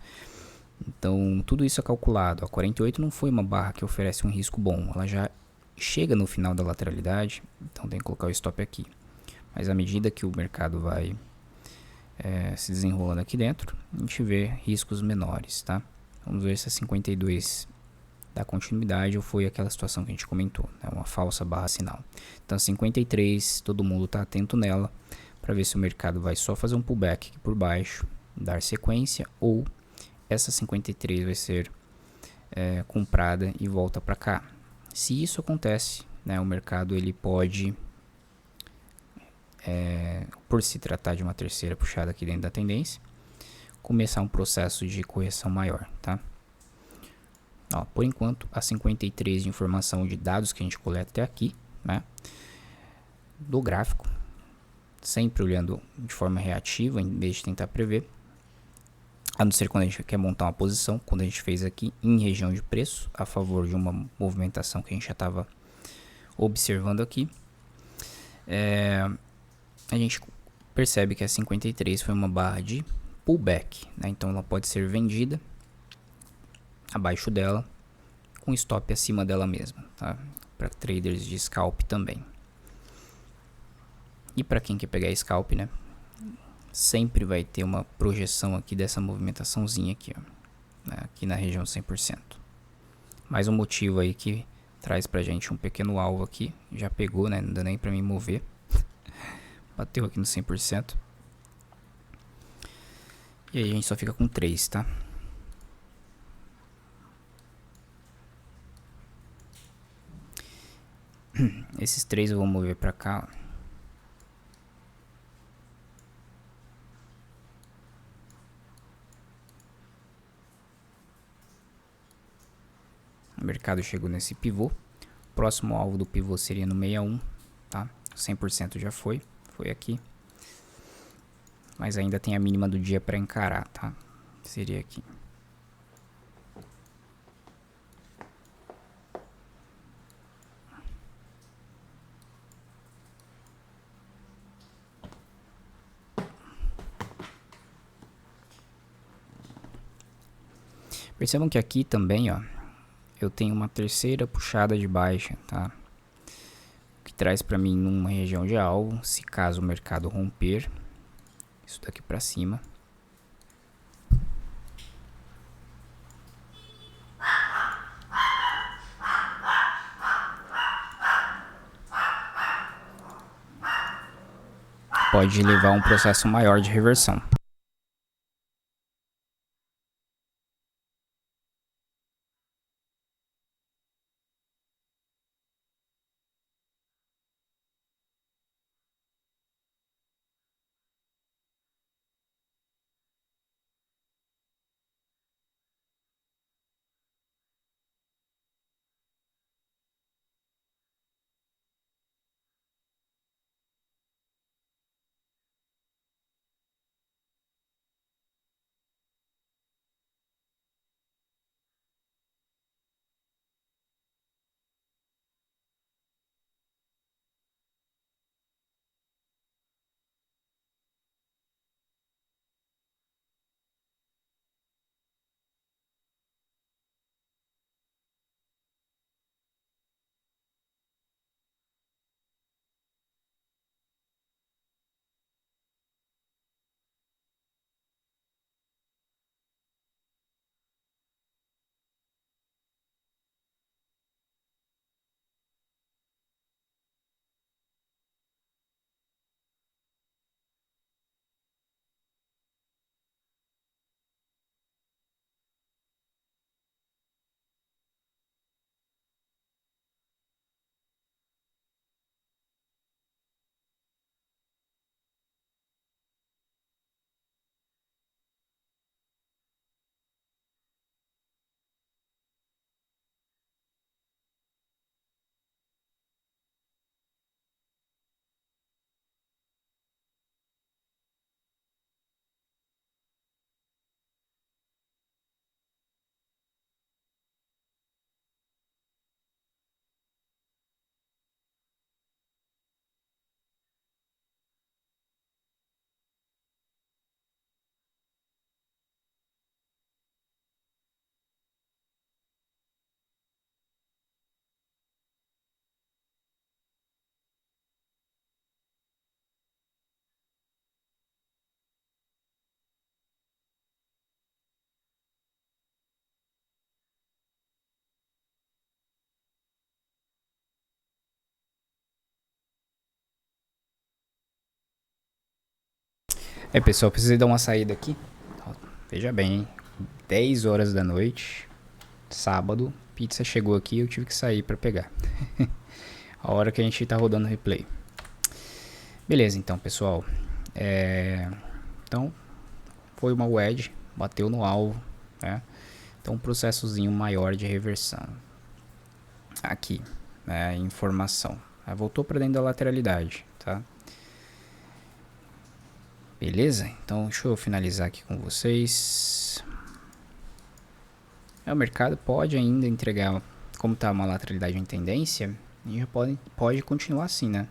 Então tudo isso é calculado. A 48 não foi uma barra que oferece um risco bom, ela já chega no final da lateralidade, então tem que colocar o stop aqui. Mas à medida que o mercado vai se desenrolando aqui dentro, a gente vê riscos menores, tá? Vamos ver se a 52 dar continuidade ou foi aquela situação que a gente comentou, né? Uma falsa barra sinal. Então 53, todo mundo está atento nela para ver se o mercado vai só fazer um pullback aqui por baixo, dar sequência, ou essa 53 vai ser comprada e volta para cá. Se isso acontece, né, o mercado ele pode, por se tratar de uma terceira puxada aqui dentro da tendência, começar um processo de correção maior, tá? Ó, por enquanto, a 53 de informação de dados que a gente coleta até aqui, né, do gráfico, sempre olhando de forma reativa em vez de tentar prever, a não ser quando a gente quer montar uma posição, quando a gente fez aqui em região de preço, a favor de uma movimentação que a gente já estava observando aqui, a gente percebe que a 53 foi uma barra de pullback, né? Então ela pode ser vendida abaixo dela, com stop acima dela mesma, tá? Para traders de scalp também. E para quem quer pegar scalp, né? Sempre vai ter uma projeção aqui dessa movimentaçãozinha aqui, ó, né? Aqui na região 100%. Mais um motivo aí que traz pra gente um pequeno alvo aqui. Já pegou, né? Não dá nem pra mim mover. Bateu aqui no 100%. E aí a gente só fica com 3, tá? Esses 3 eu vou mover pra cá, ó. O mercado chegou nesse pivô. Próximo alvo do pivô seria no 61, tá? 100% já foi aqui. Mas ainda tem a mínima do dia para encarar, tá? Seria aqui. Percebam que aqui também, ó, eu tenho uma terceira puxada de baixa, tá? Que traz para mim numa região de alvo, se caso o mercado romper isso daqui para cima. Pode levar a um processo maior de reversão. Pessoal, precisei dar uma saída aqui. Ó, veja bem, hein? 10 horas da noite, sábado, pizza chegou aqui e eu tive que sair pra pegar. A hora que a gente tá rodando o replay. Beleza, então, pessoal. Então, foi uma wedge, bateu no alvo, né? Então, um processozinho maior de reversão. Aqui, né? Informação. Voltou para dentro da lateralidade, tá? Beleza? Então, deixa eu finalizar aqui com vocês. O mercado pode ainda entregar, como tá uma lateralidade em tendência, a gente pode continuar assim, né?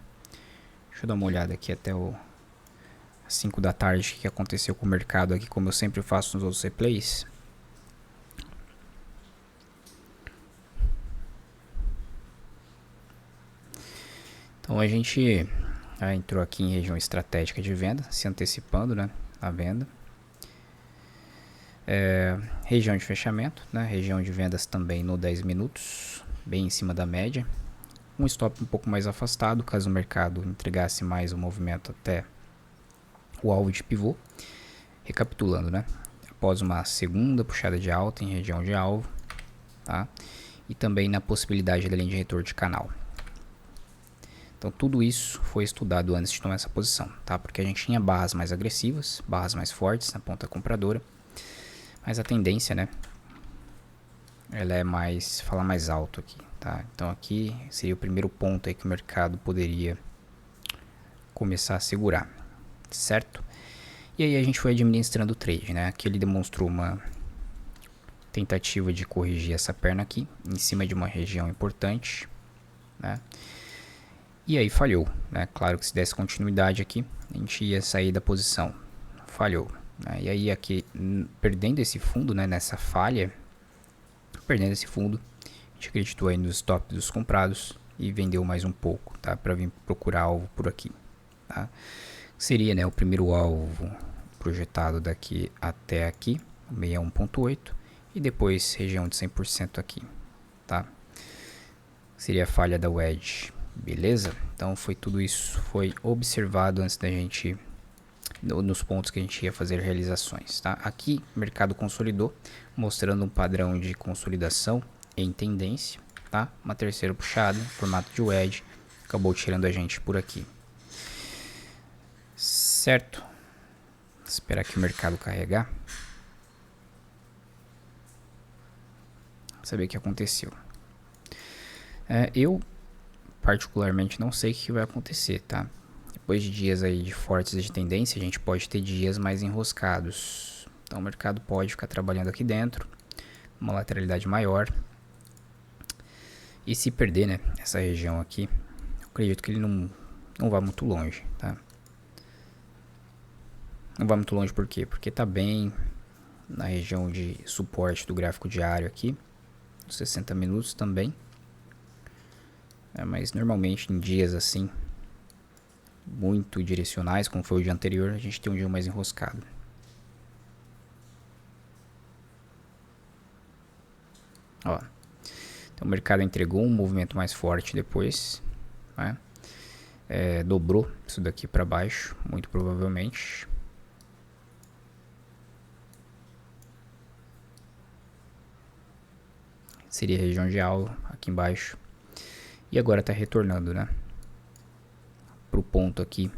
Deixa eu dar uma olhada aqui até às 5 da tarde, o que aconteceu com o mercado aqui, como eu sempre faço nos outros replays. Então a gente entrou aqui em região estratégica de venda, se antecipando, né, a venda. Região de fechamento, né, região de vendas também no 10 minutos, bem em cima da média. Um stop um pouco mais afastado, caso o mercado entregasse mais um movimento até o alvo de pivô. Recapitulando, né, após uma segunda puxada de alta em região de alvo, tá? E também na possibilidade da linha de retorno de canal. Então tudo isso foi estudado antes de tomar essa posição, tá? Porque a gente tinha barras mais agressivas, barras mais fortes na ponta compradora, mas a tendência, né, ela é mais, fala mais alto aqui, tá? Então aqui seria o primeiro ponto aí que o mercado poderia começar a segurar, certo? E aí a gente foi administrando o trade, né? Aqui ele demonstrou uma tentativa de corrigir essa perna aqui, em cima de uma região importante, né? E aí falhou, né? Claro que se desse continuidade aqui, a gente ia sair da posição. Falhou, né? E aí aqui, perdendo esse fundo, né? Nessa falha, perdendo esse fundo, a gente acreditou aí nos stops dos comprados e vendeu mais um pouco, tá? Para vir procurar alvo por aqui, tá? Seria, né, o primeiro alvo projetado daqui até aqui, 61.8, e depois região de 100% aqui, tá? Seria a falha da wedge. Beleza? Então foi tudo isso, foi observado antes da gente, nos pontos que a gente ia fazer realizações, tá? Aqui o mercado consolidou, mostrando um padrão de consolidação em tendência, tá? Uma terceira puxada, formato de wedge, acabou tirando a gente por aqui. Certo? Esperar que o mercado carregar. Saber o que aconteceu. Eu particularmente não sei o que vai acontecer, tá? Depois de dias aí de fortes de tendência, a gente pode ter dias mais enroscados. Então o mercado pode ficar trabalhando aqui dentro, uma lateralidade maior. E se perder, né, essa região aqui, eu acredito que ele não vai muito longe, tá? Não vai muito longe por quê? Porque tá bem na região de suporte do gráfico diário aqui, 60 minutos também. Mas normalmente em dias assim, muito direcionais, como foi o dia anterior, a gente tem um dia mais enroscado. Ó, então o mercado entregou um movimento mais forte depois, né? Dobrou isso daqui para baixo, muito provavelmente. Seria a região de alvo aqui embaixo. E agora está retornando, né, para o ponto aqui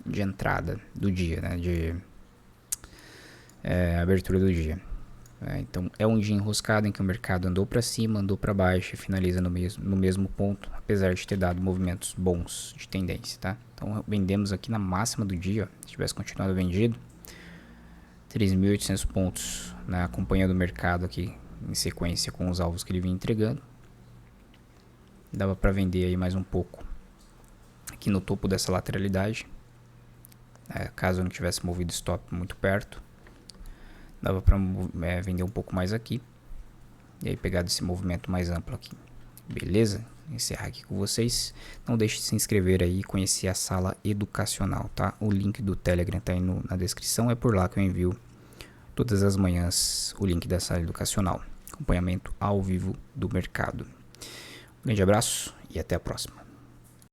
de entrada do dia, né, de abertura do dia. Então é um dia enroscado em que o mercado andou para cima, andou para baixo e finaliza no mesmo ponto, apesar de ter dado movimentos bons de tendência, tá? Então vendemos aqui na máxima do dia, ó, se tivesse continuado vendido, 3.800 pontos, né, acompanhando o mercado aqui em sequência com os alvos que ele vinha entregando. Dava para vender aí mais um pouco aqui no topo dessa lateralidade, caso não tivesse movido stop muito perto, dava para vender um pouco mais aqui e aí pegar desse movimento mais amplo aqui. Beleza? Encerrar aqui com vocês. Não deixe de se inscrever aí e conhecer a sala educacional, tá? O link do Telegram tá aí na descrição, é por lá que eu envio todas as manhãs o link da sala educacional, acompanhamento ao vivo do mercado. Um grande abraço e até a próxima.